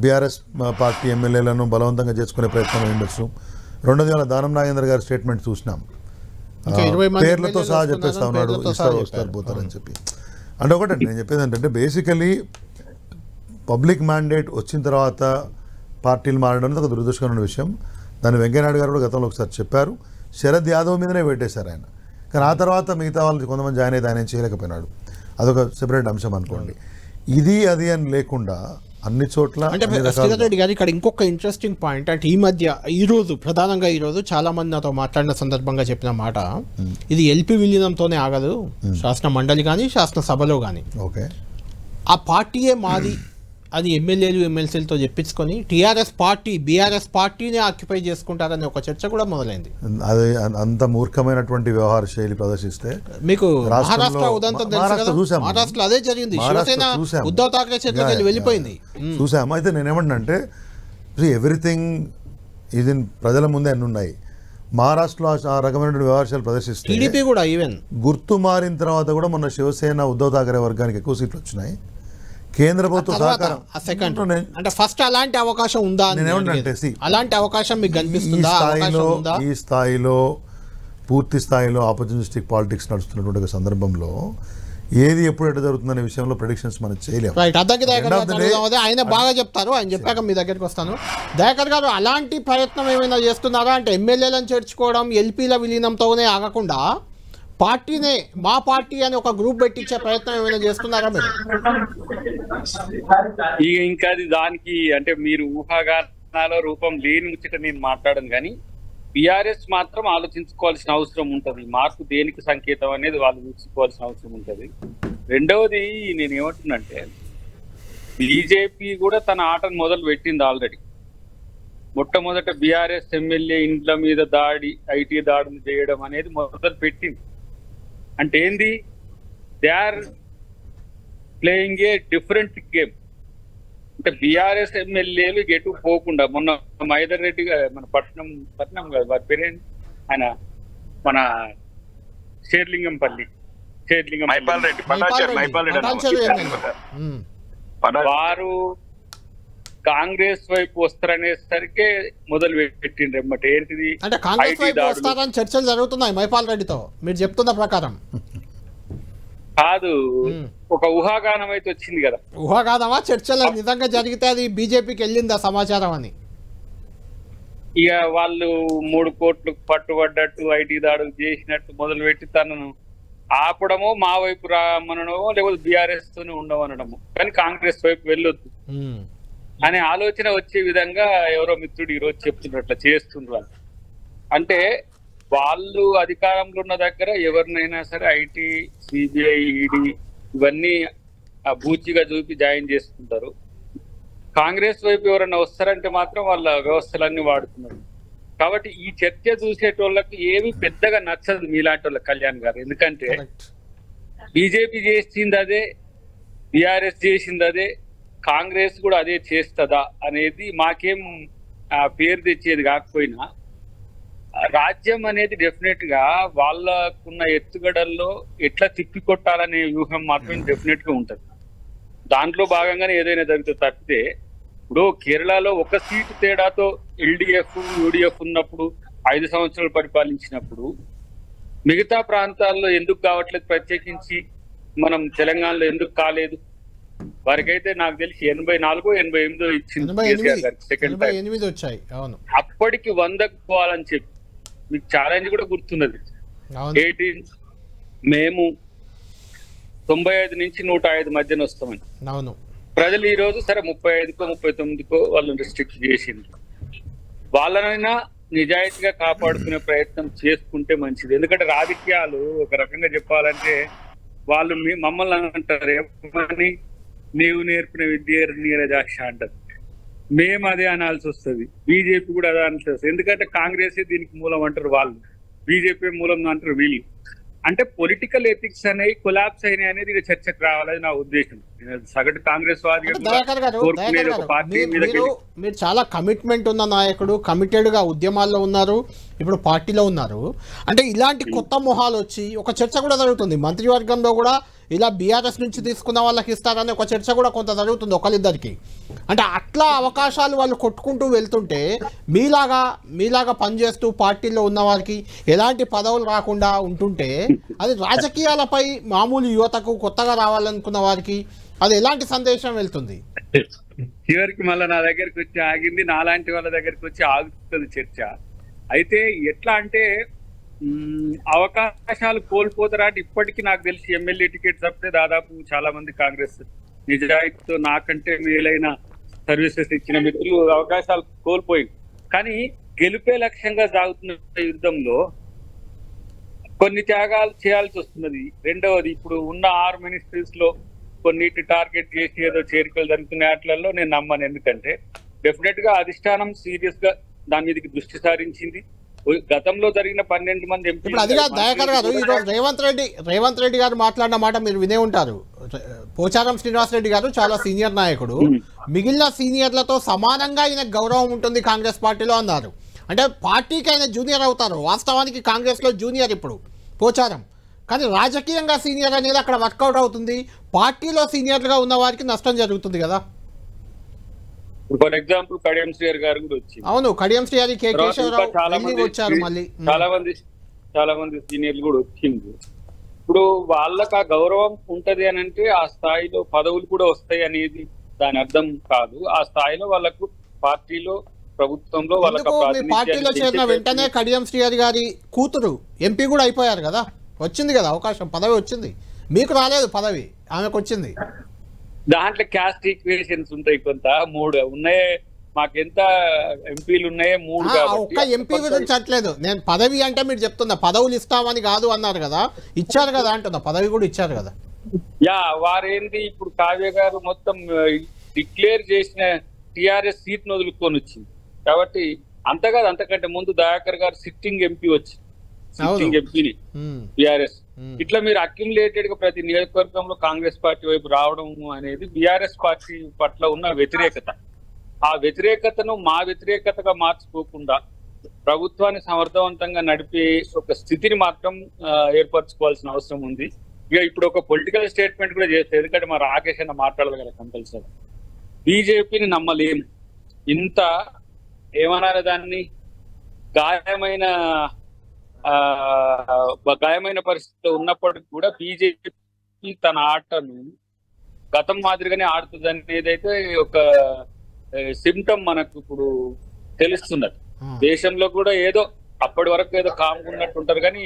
బీఆర్ఎస్ పార్టీ ఎమ్మెల్యేలను బలవంతంగా చేసుకునే ప్రయత్నం ఉండొచ్చు. రెండోది వాళ్ళ దానం నాగేంద్ర గారి స్టేట్మెంట్ చూసినాం, పేర్లతో సహా చెప్పేస్తా ఉన్నాడు, వస్తారు పోతారని చెప్పి. అంటే ఒకటండి నేను చెప్పేది ఏంటంటే బేసికలీ పబ్లిక్ మ్యాండేట్ వచ్చిన తర్వాత పార్టీలు మారడం అనేది ఒక దురదృష్టకరమైన విషయం. దాన్ని వెంకయ్యనాయుడు గారు కూడా గతంలో ఒకసారి చెప్పారు. శరద్ యాదవ్ మీదనే పెట్టేశారు ఆయన, కానీ ఆ తర్వాత మిగతా వాళ్ళు కొంతమంది జాయిన్ అయితే ఆయన చేయలేకపోయినాడు. అదొక సెపరేట్ అంశం అనుకోండి. ఇది అది అని లేకుండా అన్ని చోట్ల. అంటే శ్రీధర్ రెడ్డి గారు ఇక్కడ ఇంకొక ఇంట్రెస్టింగ్ పాయింట్, అంటే ప్రధానంగా ఈరోజు చాలా మంది నాతో మాట్లాడిన సందర్భంగా చెప్పిన మాట, ఇది ఎల్పీ విలీనంతోనే ఆగదు, శాసన మండలి కానీ శాసన సభలో కానీ ఓకే ఆ పార్టీయే మాది అని ఎమ్మెల్యేలు ఎమ్మెల్సీలతో చెప్పించుకొని బీఆర్ఎస్ పార్టీని ఆక్యుపై చేసుకుంటారని ఒక చర్చ కూడా మొదలైంది. అది అంత మూర్ఖమైనటువంటి వ్యవహార శైలి ప్రదర్శిస్తే మీకు మహారాష్ట్ర ఉదంతం తెలుసు, మహారాష్ట్రలో అదే జరిగింది. శివసేన ఉద్ధవ్ ఠాక్రే చేతికి వెళ్ళిపోయింది. చూసాము. అయితే నేనేమంటున్నానంటే ఎవ్రీథింగ్ ఇది ప్రజల ముందే అన్ని ఉన్నాయి. మహారాష్ట్రలో ఆ రకమైనటువంటి వ్యవహార శైలి ప్రదర్శిస్తే టీడీపీ కూడా ఈవెన్ గుర్తు మారిన తర్వాత కూడా మొన్న శివసేన ఉద్ధవ్ ఠాక్రే వర్గానికి ఎక్కువ సీట్లు వచ్చినాయి. కేంద్ర ప్రభుత్వ సహకారం అంటే ఫస్ట్ అలాంటి అవకాశం ఉందా? అలాంటి అవకాశం మీకు కనిపిస్తుందా? ఈ స్థాయిలో పూర్తి స్థాయిలో ఆపర్చునిస్టిక్ పాలిటిక్స్ నడుస్తున్నటువంటి ఒక సందర్భంలో ఏది ఎప్పుడు ఎట్లా జరుగుతుందనే విషయంలో ప్రెడిక్షన్స్ మనం చేయలేము. ఆయన బాగా చెప్తారు, ఆయన చెప్పాక మీ దగ్గరికి వస్తాను. దయాకర్ గారు, అలాంటి ప్రయత్నం ఏమైనా చేస్తున్నారా? అంటే ఎమ్మెల్యేలను చేర్చుకోవడం, ఎల్పీల విలీనంతోనే ఆగకుండా పార్టీనే మా పార్టీ అని ఒక గ్రూప్ పెట్టించే ప్రయత్నం ఏమైనా చేస్తున్నారా మీరు? ఇంకా దానికి అంటే మీరు ఊహాగానాల రూపం లేని ముచ్చట నేను మాట్లాడను, కానీ బీఆర్ఎస్ మాత్రం ఆలోచించుకోవాల్సిన అవసరం ఉంటుంది. మార్పు దేనికి సంకేతం అనేది వాళ్ళు చూసుకోవాల్సిన అవసరం ఉంటుంది. రెండవది నేను ఏమంటున్నంటే బీజేపీ కూడా తన ఆటను మొదలు పెట్టింది ఆల్రెడీ. మొట్టమొదట బీఆర్ఎస్ ఎమ్మెల్యే ఇండ్ల మీద దాడి, ఐటీ దాడులు చేయడం అనేది మొదలు పెట్టింది. అంటే ఏంది, they are playing a different game. అంటే బీఆర్ఎస్ ఎమ్మెల్యేలు ఎటు పోకుండా మొన్న మైదర్ రెడ్డి మన పట్నం కాదు వారి పేరేంటి, ఆయన మన షేర్లింగంపల్లి వారు కాంగ్రెస్ వైపు వస్తారనేసరికి మొదలు పెట్టిండ్రు ఎమ్మట. ఏంటిది అంటే కాంగ్రెస్ వైపు వస్తారని చర్చలు జరుగుతున్నాయి మైపాల్ రెడ్డితో మీరు చెప్తున్న ప్రకారం? కాదు, ఒక ఊహాగానం అయితే వచ్చింది కదా. ఊహాగానమా చర్చలు నిజంగా జరిగితే అది బీజేపీకి వెళ్ళిందా సమాచారం అని? ఇక వాళ్ళు 3 కోట్లు పట్టుబడ్డట్టు ఐటీ దాడులు చేసినట్టు మొదలు పెట్టి తనను ఆపడమో, మా వైపు రామనడమో, లేకపోతే బీఆర్ఎస్ తోనే ఉండమనడమో, కానీ కాంగ్రెస్ వైపు వెళ్ళొద్దు అనే ఆలోచన వచ్చే విధంగా ఎవరో మిత్రుడు ఈరోజు చెప్తున్నారు అట్లా చేస్తున్నారు. అంటే వాళ్ళు అధికారంలో ఉన్న దగ్గర ఎవరినైనా సరే ఐటీ, సిబిఐ, ఈడీ ఇవన్నీ బూచిగా చూపి జాయిన్ చేసుకుంటారు. కాంగ్రెస్ వైపు ఎవరైనా వస్తారంటే మాత్రం వాళ్ళ వ్యవస్థలన్నీ వాడుతున్నారు. కాబట్టి ఈ చర్చ చూసేటోళ్ళకి ఏమి పెద్దగా నచ్చదు మీలాంటి వాళ్ళ కళ్యాణ్ గారు. ఎందుకంటే బీజేపీ చేసింది అదే, బీఆర్ఎస్ చేసింది అదే, కాంగ్రెస్ కూడా అదే చేస్తుందా అనేది మాకేం పేరు తెచ్చేది కాకపోయినా, రాజ్యం అనేది డెఫినెట్ గా వాళ్ళకున్న ఎత్తుగడల్లో ఎట్లా తిప్పికొట్టాలనే వ్యూహం మాత్రం డెఫినెట్ గా ఉంటది. దాంట్లో భాగంగానే ఏదైనా జరుగుతుంది తప్పితే, ఇప్పుడు కేరళలో 1 సీటు తేడాతో ఎల్డిఎఫ్, యూడిఎఫ్ ఉన్నప్పుడు 5 సంవత్సరాలు పరిపాలించినప్పుడు మిగతా ప్రాంతాల్లో ఎందుకు కావట్లేదు, ప్రత్యేకించి మనం తెలంగాణలో ఎందుకు కాలేదు? వారికైతే నాకు తెలిసి 84, 88 ఇచ్చింది కేసీఆర్ గారికి సెకండ్ టైం. 88 వచ్చాయి. అవును, అప్పటికి 100కు పోవాలని చెప్పి మీకు ఛాలెంజ్ కూడా గుర్తున్నది. 18 మేము 95 నుంచి 105 మధ్యన వస్తామని. అవును, ప్రజలు ఈ రోజు సరే 35కో 39కో వాళ్ళని రిస్ట్రిక్ట్ చేసిండ్రు. వాళ్ళనైనా నిజాయితీగా కాపాడుకునే ప్రయత్నం చేసుకుంటే మంచిది. ఎందుకంటే రాజకీయాలు ఒక రకంగా చెప్పాలంటే వాళ్ళు మమ్మల్ని అంటారు ఏమని, నీవు నేర్పిన విద్య నీరజాక్ష అంటారు. మేము అదే అనాల్సి వస్తుంది, బీజేపీ కూడా అదే అనాల్సి వస్తుంది. ఎందుకంటే కాంగ్రెస్ దీనికి మూలం అంటారు వాళ్ళు, బీజేపీ మూలం అంటారు వీళ్ళు. అంటే పొలిటికల్ ఎథిక్స్ అనేవి కొలాప్స్ అయినాయి అనేది ఇక చర్చకు రావాలని నా ఉద్దేశం. సగటు కాంగ్రెస్ వాది మీరు చాలా కమిట్మెంట్ ఉన్న నాయకుడు, కమిటెడ్ గా ఉద్యమాల్లో ఉన్నారు, ఇప్పుడు పార్టీలో ఉన్నారు. అంటే ఇలాంటి కొత్త మొహాలు వచ్చి ఒక చర్చ కూడా జరుగుతుంది మంత్రివర్గంలో కూడా, ఇలా బీఆర్ఎస్ నుంచి తీసుకున్న వాళ్ళకి ఇస్తారని ఒక చర్చ కూడా కొంత జరుగుతుంది ఒకరిద్దరికి. అంటే అట్లా అవకాశాలు వాళ్ళు కొట్టుకుంటూ వెళ్తుంటే మీలాగా పనిచేస్తూ పార్టీలో ఉన్న వారికి ఎలాంటి పదవులు రాకుండా ఉంటుంటే అది రాజకీయాలపై మామూలు యువతకు కొత్తగా రావాలనుకున్న వారికి అది ఎలాంటి సందేశం వెళ్తుంది? చివరికి మళ్ళీ నా దగ్గరికి వచ్చి ఆగింది, నాలాంటి వాళ్ళ దగ్గరికి వచ్చి ఆగుతుంది చర్చ. అయితే ఎట్లా అంటే అవకాశాలు కోల్పోతారా అంటే ఇప్పటికీ నాకు తెలిసి ఎమ్మెల్యే టికెట్ తప్పితే దాదాపు చాలా మంది కాంగ్రెస్ నిజాయితీతో నాకంటే మేలైన సర్వీసెస్ ఇచ్చిన మిత్రులు అవకాశాలు కోల్పోయింది. కానీ గెలిపే లక్ష్యంగా సాగుతున్న యుద్ధంలో కొన్ని త్యాగాలు చేయాల్సి వస్తున్నది. రెండవది, ఇప్పుడు ఉన్న 6 మినిస్ట్రీస్ లో కొన్నిటి టార్గెట్ చేసి ఏదో చేరికలు జరుగుతున్న వాటిలలో నేను నమ్మను. ఎందుకంటే డెఫినెట్ గా అధిష్టానం సీరియస్ గా దాని మీదకి దృష్టి సారించింది. గతంలో జరిగిన 12 మంది ఎంపీ. ఇప్పుడు అదిగా దయాకర్ గారు, ఈరోజు రేవంత్ రెడ్డి గారు మాట్లాడిన మాట మీరు వినే ఉంటారు. పోచారం శ్రీనివాసరెడ్డి గారు చాలా సీనియర్ నాయకుడు, మిగిలిన సీనియర్లతో సమానంగా ఆయన గౌరవం ఉంటుంది కాంగ్రెస్ పార్టీలో అన్నారు. అంటే పార్టీకి ఆయన జూనియర్ అవుతారు, వాస్తవానికి కాంగ్రెస్ లో జూనియర్ ఇప్పుడు పోచారం, కానీ రాజకీయంగా సీనియర్ అనేది అక్కడ వర్కౌట్ అవుతుంది. పార్టీలో సీనియర్లుగా ఉన్న వారికి నష్టం జరుగుతుంది కదా. ఫర్ ఎగ్జాంపుల్ కడియం శ్రీహరి గారు కూడా వచ్చింది. అవును, కడియం శ్రీహరి, కే కేశవరావు వచ్చారు. మళ్ళీ చాలా మంది సీనియర్లు కూడా వచ్చింది. ఇప్పుడు వాళ్ళకి ఆ గౌరవం ఉంటది అని అంటే ఆ స్థాయిలో పదవులు కూడా వస్తాయి అనేది దాని అర్థం కాదు. ఆ స్థాయిలో వాళ్ళకు పార్టీలో ప్రభుత్వంలో వాళ్ళకి పార్టీలో చేరిన వెంటనే కడియం శ్రీహరి గారి కూతురు ఎంపీ కూడా అయిపోయారు కదా, వచ్చింది కదా అవకాశం, పదవి వచ్చింది. మీకు రాలేదు పదవి, ఆమెకు వచ్చింది. దాంట్లో క్యాస్ట్ ఈక్వేషన్స్ ఉంటాయి, కొంత 3 ఉన్నాయి. మాకెంత ఎంపీలు ఉన్నాయో 3. ఒక్క ఎంపీ గురించి అట్లేదు నేను, పదవి అంటే మీరు చెప్తున్నా పదవులు ఇస్తామని కాదు అన్నారు కదా, ఇచ్చారు కదా అంటున్నా, పదవి కూడా ఇచ్చారు కదా. వారేంది ఇప్పుడు కావ్య గారు మొత్తం డిక్లేర్ చేసిన టిఆర్ఎస్ సీట్ వదులుకొని వచ్చింది కాబట్టి అంతకాదు. అంతకంటే ముందు దయాకర్ గారు సిట్టింగ్ ఎంపీ వచ్చింది, సిట్టింగ్ ఎంపీని టిఆర్ఎస్. ఇట్లా మీరు అక్యుములేటెడ్ గా ప్రతి నియోజకవర్గంలో కాంగ్రెస్ పార్టీ వైపు రావడం అనేది బిఆర్ఎస్ పార్టీ పట్ల ఉన్న వ్యతిరేకత. ఆ వ్యతిరేకతను మా వ్యతిరేకతగా మార్చుకోకుండా ప్రభుత్వాన్ని సమర్థవంతంగా నడిపే ఒక స్థితిని మాత్రం ఏర్పరచుకోవాల్సిన అవసరం ఉంది. ఇక ఇప్పుడు ఒక పొలిటికల్ స్టేట్మెంట్ కూడా చేస్తారు, ఎందుకంటే మా రాకేష్ అన్న మాట్లాడాలి కదా కంపల్సరీ. బీజేపీని నమ్మలేము, ఇంత ఏమన్నారు దాన్ని, గాయమైన పరిస్థితిలో ఉన్నప్పటికీ కూడా బీజేపీ తన ఆటను గతం మాదిరిగానే ఆడుతుంది అనేదైతే ఒక సిమ్టమ్ మనకు ఇప్పుడు తెలుస్తున్నది. దేశంలో కూడా ఏదో అప్పటి వరకు ఏదో కామ్గా ఉన్నట్టు ఉంటారు, కానీ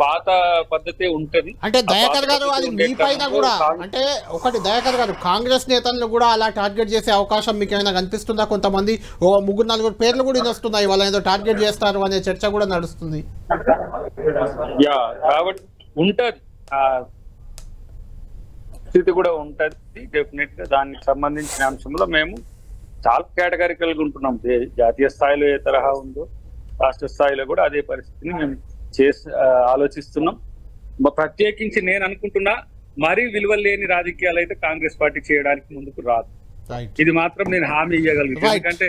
పాత పద్ధతి ఉంటది. అంటే దయాకర్ గారు అది మీ పైన కూడా, అంటే ఒకటి దయాకర్ గారు కాంగ్రెస్ నేతలను కూడా అలా టార్గెట్ చేసే అవకాశం మీకు ఏమైనా కనిపిస్తుందా? కొంతమంది 3-4 పేర్లు కూడా వస్తున్నాయి, వాళ్ళు ఏదో టార్గెట్ చేస్తారు అనే చర్చ కూడా నడుస్తుంది. కాబట్టి ఉంటది, స్థితి కూడా ఉంటది డెఫినెట్ గా. దానికి సంబంధించిన అంశంలో మేము చాలా కేటగిరికల్ గా ఉంటున్నాం. జాతీయ స్థాయిలో ఏ తరహా ఉందో రాష్ట్ర స్థాయిలో కూడా అదే పరిస్థితిని మేము ఆలోచిస్తున్నాం. ప్రత్యేకించి నేను అనుకుంటున్నా మరీ విలువలు లేని రాజకీయాలు అయితే కాంగ్రెస్ పార్టీ చేయడానికి ముందుకు రాదు. ఇది మాత్రం నేను హామీ ఇవ్వగలుగుతాను, ఎందుకంటే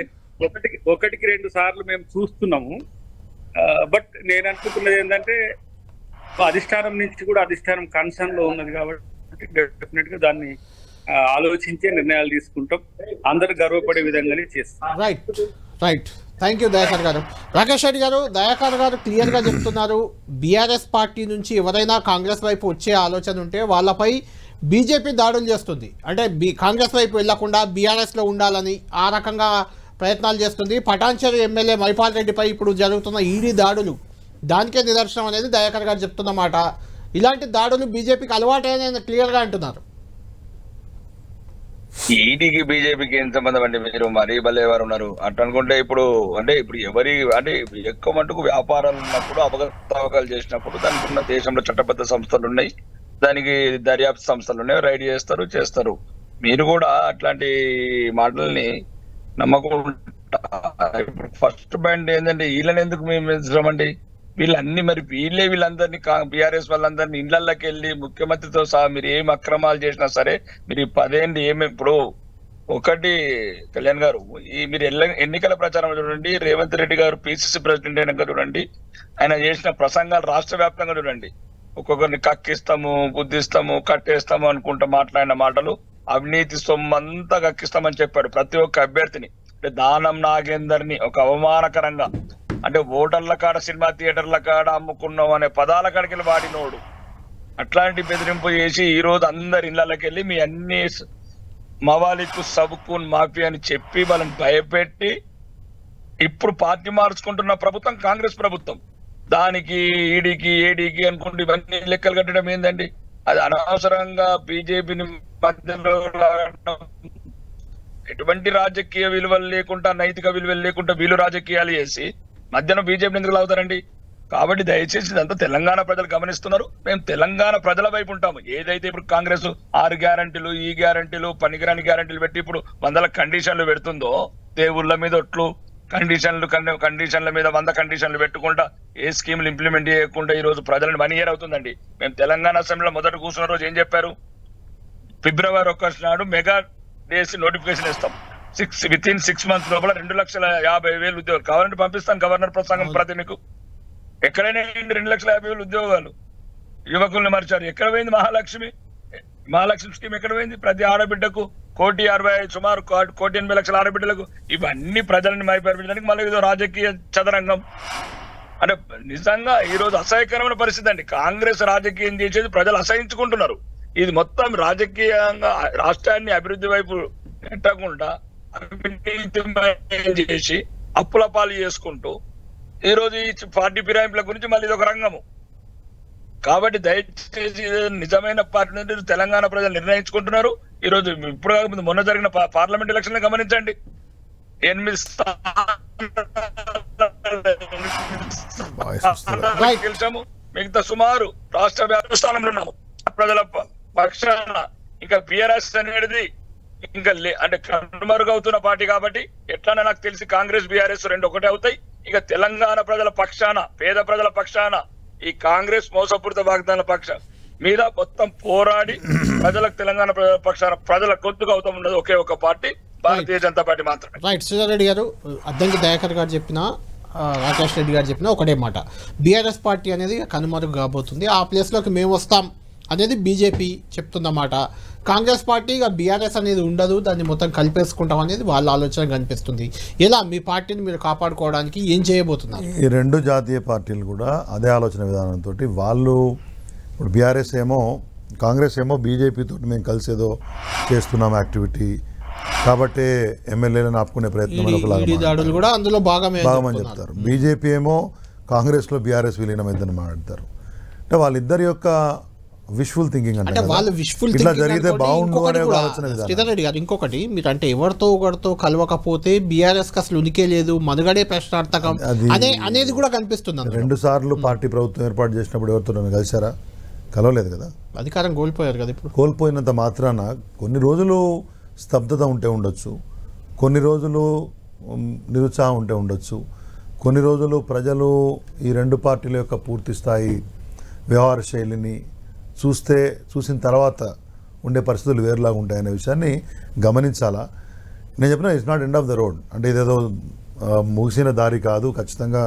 ఒకటికి 2 సార్లు మేము చూస్తున్నాము. బట్ నేను అనుకుంటున్నది ఏంటంటే అధిష్టానం నుంచి కూడా అధిష్టానం కన్సర్న్ లో ఉన్నది కాబట్టి డెఫినెట్ గా దాన్ని ఆలోచించే నిర్ణయాలు తీసుకుంటాం, అందరూ గర్వపడే విధంగానే చేస్తాం. రైట్. థ్యాంక్ యూ దయాకర్ గారు. రాకేష్ రెడ్డి గారు, దయాకర్ గారు క్లియర్గా చెప్తున్నారు, బీఆర్ఎస్ పార్టీ నుంచి ఎవరైనా కాంగ్రెస్ వైపు వచ్చే ఆలోచన ఉంటే వాళ్ళపై బీజేపీ దాడులు చేస్తుంది. అంటే కాంగ్రెస్ వైపు వెళ్లకుండా బీఆర్ఎస్లో ఉండాలని ఆ రకంగా ప్రయత్నాలు చేస్తుంది. పటాన్చెరు ఎమ్మెల్యే మైపాల్ రెడ్డిపై ఇప్పుడు జరుగుతున్న ఈడీ దాడులు దానికే నిదర్శనం అనేది దయాకర్ గారు చెప్తున్నమాట. ఇలాంటి దాడులు బీజేపీకి అలవాటైన క్లియర్గా అంటున్నారు. ఈడీకి బీజేపీకి ఏం సంబంధం అండి? మీరు మరీ భలే ఎవరు ఉన్నారు అట్లా అనుకుంటే ఇప్పుడు ఎవరి అంటే ఎక్కువ మటుకు వ్యాపారాలు ఉన్నప్పుడు అవకతవకలు చేసినప్పుడు దానికి ఉన్న దేశంలో చట్టబద్ధ సంస్థలు ఉన్నాయి, దానికి దర్యాప్తు సంస్థలు ఉన్నాయి, రైడ్ చేస్తారు. మీరు కూడా అట్లాంటి మాటల్ని నమ్మకుండా ఇప్పుడు ఫస్ట్ బ్యాండ్ ఏంటంటే వీళ్ళని ఎందుకు మేము ఎంచమండి? వీళ్ళందరినీ బీఆర్ఎస్ వాళ్ళందరినీ ఇళ్లకి వెళ్ళి ముఖ్యమంత్రితో సహా మీరు ఏం అక్రమాలు చేసినా సరే మీరు 10 ఏళ్ళు ఇప్పుడు ఒకటి కళ్యాణ్ గారు మీరు ఎన్నికల ప్రచారం చూడండి, రేవంత్ రెడ్డి గారు పిసిసి ప్రెసిడెంట్ అయినాక చూడండి, ఆయన చేసిన ప్రసంగాలు రాష్ట్ర వ్యాప్తంగా చూడండి. ఒక్కొక్కరిని కక్కిస్తాము, బుద్ధిస్తాము, కట్టేస్తాము అనుకుంటూ మాట్లాడిన మాటలు అవినీతి సొమ్మంతా కక్కిస్తామని చెప్పాడు ప్రతి ఒక్క అభ్యర్థిని. అంటే దానం నాగేందర్ని ఒక అవమానకరంగా అంటే ఓటర్ల కాడ సినిమా థియేటర్ల కాడ అమ్ముకున్నాం అనే పదాల కాడికి వాడినోడు అట్లాంటి బెదిరింపు చేసి ఈ రోజు అందరి ఇళ్లకి వెళ్ళి మీ అన్ని మవాలికు సబుకున్ మాఫీ అని చెప్పి వాళ్ళని భయపెట్టి ఇప్పుడు పార్టీ మార్చుకుంటున్న ప్రభుత్వం కాంగ్రెస్ ప్రభుత్వం. దానికి ఈడీకి ఏడీకి అనుకుంటూ ఇవన్నీ లెక్కలు కట్టడం ఏందండి? అది అనవసరంగా బీజేపీని మధ్యలో ఎటువంటి రాజకీయ విలువలు లేకుండా నైతిక విలువలు లేకుండా వీళ్ళు రాజకీయాలు చేసి మధ్యాహ్నం బీజేపీ ఎందుకు లాగుతారండి? కాబట్టి దయచేసి ఇదంతా తెలంగాణ ప్రజలు గమనిస్తున్నారు. మేము తెలంగాణ ప్రజల వైపు ఉంటాము. ఏదైతే ఇప్పుడు కాంగ్రెస్ 6 గ్యారంటీలు ఈ గ్యారంటీలు పనికిరాని గ్యారంటీలు పెట్టి ఇప్పుడు 100 కండిషన్లు పెడుతుందో, దేవుళ్ళ మీద ఒట్లు కండిషన్ల మీద 100 కండిషన్లు పెట్టుకుంటా ఏ స్కీములు ఇంప్లిమెంట్ చేయకుండా ఈ రోజు ప్రజలను 1 year అవుతుందండి. మేము తెలంగాణ అసెంబ్లీలో మొదట కూర్చున్న రోజు ఏం చెప్పారు? ఫిబ్రవరి 1 నాడు మెగా డేసి నోటిఫికేషన్ ఇస్తాం. వితిన్ 6 months లోపల 2,50,000 ఉద్యోగాలు కావాలంటే పంపిస్తాను. గవర్నర్ ప్రసంగం ప్రతి మీకు ఎక్కడైనా 2,50,000 ఉద్యోగాలు యువకుల్ని మర్చారు. ఎక్కడ పోయింది మహాలక్ష్మి స్కీమ్? ఎక్కడ పోయింది? ప్రతి ఆడబిడ్డకు 1,65,000 సుమారు 1,80,00,000 ఆడబిడ్డలకు ఇవన్నీ ప్రజలని మైపరిపించడానికి మళ్ళీ ఏదో రాజకీయ చదరంగం. అంటే నిజంగా ఈ రోజు అసహ్యకరమైన పరిస్థితి అండి. కాంగ్రెస్ రాజకీయం చేసేది ప్రజలు అసహించుకుంటున్నారు. ఇది మొత్తం రాజకీయంగా రాష్ట్రాన్ని అభివృద్ధి వైపు నెట్టకుండా అవినీతి చేసి అప్పుల పాలు చేసుకుంటూ ఈ రోజు ఈ పార్టీ ఫిరాయింపుల గురించి మళ్ళీ ఇది ఒక రంగము. కాబట్టి దయచేసి నిజమైన పార్టీ నుంచి తెలంగాణ ప్రజలు నిర్ణయించుకుంటున్నారు. ఈ రోజు ఇప్పుడు కాకపోతే మొన్న జరిగిన పార్లమెంట్ ఎలక్షన్ గమనించండి. 8 గెలిచాము, మిగతా సుమారు రాష్ట్ర వ్యాప్త స్థానంలో ఉన్నాము. ప్రజల పక్షాన ఇంకా బీఆర్ఎస్ అనేది ఇంకా అంటే కనుమరుగవుతున్న పార్టీ కాబట్టి ఎట్లన్నా నాకు తెలిసి కాంగ్రెస్ బీఆర్ఎస్ 2 ఒకటే అవుతాయి. ఇక తెలంగాణ ప్రజల పక్షాన, పేద ప్రజల పక్షాన ఈ కాంగ్రెస్ మోసపూరిత వాగ్దానాల పక్ష మీద మొత్తం పోరాడి ప్రజలకు తెలంగాణ ప్రజల పక్షాన ప్రజల గొంతుగా అవుతా ఉన్నది ఒకే ఒక పార్టీ, భారతీయ జనతా పార్టీ మాత్రమే. రైట్. శ్రీధర్ రెడ్డి గారు, అద్దంకి దయాకర్ గారు చెప్పిన, రాకేష్ రెడ్డి గారు చెప్పిన ఒకటే మాట, బీఆర్ఎస్ పార్టీ అనేది కనుమరుగు కాబోతుంది, ఆ ప్లేస్లోకి మేము వస్తాం అనేది బీజేపీ చెప్తున్నమాట. కాంగ్రెస్ పార్టీ ఇక బీఆర్ఎస్ అనేది ఉండదు, దాన్ని మొత్తం కలిపేసుకుంటాం అనేది వాళ్ళ ఆలోచన కనిపిస్తుంది. ఎలా మీ పార్టీని మీరు కాపాడుకోవడానికి ఏం చేయబోతున్నారు? ఈ 2 జాతీయ పార్టీలు కూడా అదే ఆలోచన విధానంతో వాళ్ళు ఇప్పుడు బీఆర్ఎస్ ఏమో, కాంగ్రెస్ ఏమో బీజేపీతో మేము కలిసేదో చేస్తున్నాం యాక్టివిటీ కాబట్టి ఎమ్మెల్యేలను ఆపుకునే ప్రయత్నం కూడా అందులో భాగమని చెప్తారు. బీజేపీ ఏమో కాంగ్రెస్లో బీఆర్ఎస్ విలీనమైందని మాట్లాడతారు. అంటే వాళ్ళిద్దరి యొక్క విష్ఫుల్ థింకింగ్ అంటే వాళ్ళు విష్ఫుల్ ఇట్లా జరిగితే బాగుండు అనే ఆలోచన. శ్రీధర్ రెడ్డి గారు, ఇంకొకటి మీరు అంటే ఎవరితో ఒకరితో కలవకపోతే బీఆర్ఎస్ అసలు ఉనికే లేదు, మనుగడే ప్రశ్నార్థకం అనేది కూడా కనిపిస్తుంది. 2 సార్లు పార్టీ ప్రభుత్వం ఏర్పాటు చేసినప్పుడు ఎవరితో కలిసారా? కలవలేదు కదా. అధికారం కోల్పోయారు కదా. ఇప్పుడు కోల్పోయినంత మాత్రాన కొన్ని రోజులు స్తబ్దత ఉంటే ఉండొచ్చు, కొన్ని రోజులు నిరుత్సాహం ఉంటే ఉండొచ్చు, కొన్ని రోజులు ప్రజలు ఈ 2 పార్టీల యొక్క పూర్తి స్థాయి వ్యవహార శైలిని చూసిన తర్వాత ఉండే పరిస్థితులు వేరులాగా ఉంటాయనే విషయాన్ని గమనించాలా. నేను చెప్పిన it's not end of the road, అంటే ఇదేదో ముగిసిన దారి కాదు. ఖచ్చితంగా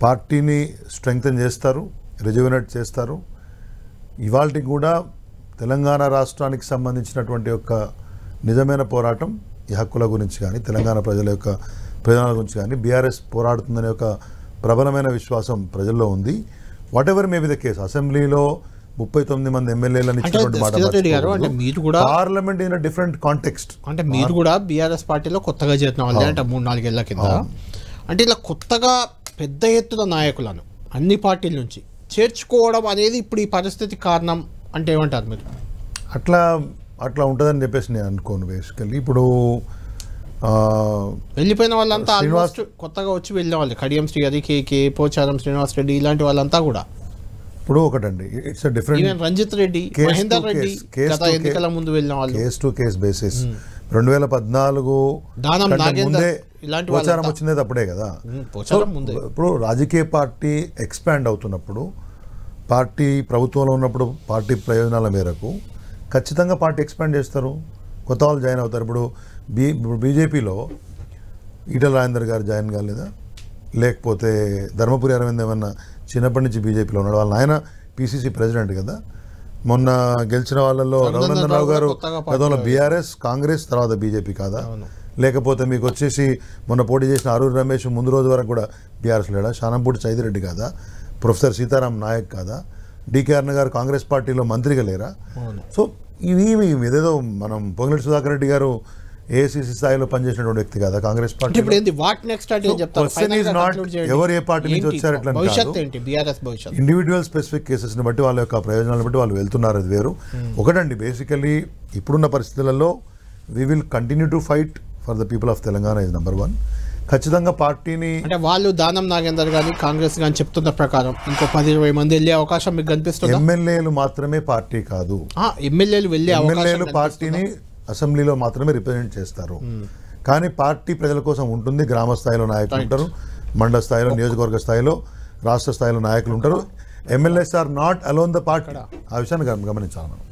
పార్టీని స్ట్రెంగ్తన్ చేస్తారు, రిజువినేట్ చేస్తారు. ఇవాళకి కూడా తెలంగాణ రాష్ట్రానికి సంబంధించినటువంటి యొక్క నిజమైన పోరాటం ఈ హక్కుల గురించి కానీ తెలంగాణ ప్రజల యొక్క ప్రయోజనాల గురించి కానీ బీఆర్ఎస్ పోరాడుతుందనే ఒక ప్రబలమైన విశ్వాసం ప్రజల్లో ఉంది. What ever may be the case, అసెంబ్లీలో 39 మంది ఎమ్మెల్యేలను ఇచ్చినటువంటి మాట పార్లమెంట్ ఇన్ డిఫరెంట్ కాంటెక్స్ట్. అంటే మీరు కూడా బీఆర్ఎస్ పార్టీలో కొత్తగా చేరిన వాళ్ళే అంటే 3-4 ఏళ్ల కింద. అంటే ఇలా కొత్తగా పెద్ద ఎత్తున నాయకులను అన్ని పార్టీల నుంచి చేర్చుకోవడం అనేది ఇప్పుడు ఈ పరిస్థితి కారణం అంటే ఏమంటారు మీరు? అట్లా ఉంటుందని చెప్పేసి నేను అనుకోను. బేసికల్లీ ఇప్పుడు వెళ్ళిపోయిన వాళ్ళంతా ఆల్మోస్ట్ కొత్తగా వచ్చి వెళ్ళిన వాళ్ళు, కడియం శ్రీహరి, కేకే, పోచారం శ్రీనివాస్ రెడ్డి ఇలాంటి వాళ్ళంతా కూడా. ఇప్పుడు ఒకటండి, ఇట్స్ డిఫరెంట్. రంజిత్ రెడ్డి, మహేందర్ రెడ్డి గత ఎన్నికల ముందు వెళ్ళిన వాళ్ళు. కేస్ టు కేస్ బేసిస్ 2014 ముందే పోచారం వచ్చింది అప్పుడే కదా. ఇప్పుడు రాజకీయ పార్టీ ఎక్స్పాండ్ అవుతున్నప్పుడు, పార్టీ ప్రభుత్వంలో ఉన్నప్పుడు పార్టీ ప్రయోజనాల మేరకు ఖచ్చితంగా పార్టీ ఎక్స్పాండ్ చేస్తారు, కొత్త వాళ్ళు జాయిన్ అవుతారు. ఇప్పుడు బీజేపీలో ఈటల రాజేందర్ గారు జాయిన్ కాలేదా, లేకపోతే ధర్మపురి అరవింద్ ఏమన్నా చిన్నప్పటి నుంచి బీజేపీలో ఉన్నాడు, వాళ్ళ ఆయన పీసీసీ ప్రెసిడెంట్ కదా. మొన్న గెలిచిన వాళ్ళలో రఘునందన్ రావు గారు గతంలో బీఆర్ఎస్, కాంగ్రెస్, తర్వాత బీజేపీ కాదా? లేకపోతే మీకు వచ్చేసి మొన్న పోటీ చేసిన అరూర్ రమేష్ ముందు రోజు వరకు కూడా బీఆర్ఎస్ లేడా? శానంపూడి చైదిరెడ్డి కాదా? ప్రొఫెసర్ సీతారాం నాయక్ కాదా? డికే అర్ణ గారు కాంగ్రెస్ పార్టీలో మంత్రిగా లేరా? సో ఇవి ఏదేదో మనం పొంగులేటి సుధాకర్ రెడ్డి గారు ఏఐసిసి స్థాయిలో పనిచేసినటువంటి వ్యక్తి కదా కాంగ్రెస్ పార్టీ. ఎవరు ఏ పార్టీ నుంచి వచ్చారు ఎట్లా ఇండివిజువల్ స్పెసిఫిక్ కేసెస్ని బట్టి వాళ్ళ యొక్క ప్రయోజనాలను బట్టి వాళ్ళు వెళ్తున్నారు, అది వేరు. ఒకటండి, బేసికలీ ఇప్పుడున్న పరిస్థితులలో we will continue to fight for the people of Telangana is number 1. ఖచ్చితంగా పార్టీని అంటే వాళ్ళు దానం నాగేందర్ గాని కాంగ్రెస్ గాని చెప్తున్న ప్రకారం ఇంకో 10-20 మంది వెళ్ళే అవకాశం మీకు కనిపిస్తుంది. ఎమ్మెల్యేలు మాత్రమే పార్టీ కాదు, ఎమ్మెల్యేలు పార్టీని అసెంబ్లీలో మాత్రమే రిప్రజెంట్ చేస్తారు. కానీ పార్టీ ప్రజల కోసం ఉంటుంది. గ్రామ స్థాయిలో నాయకులు ఉంటారు, మండల స్థాయిలో, నియోజకవర్గ స్థాయిలో, రాష్ట్ర స్థాయిలో నాయకులు ఉంటారు. MLAs are not alone the party. ఆ విషయాన్ని గమనించాలి మనం.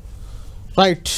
రైట్.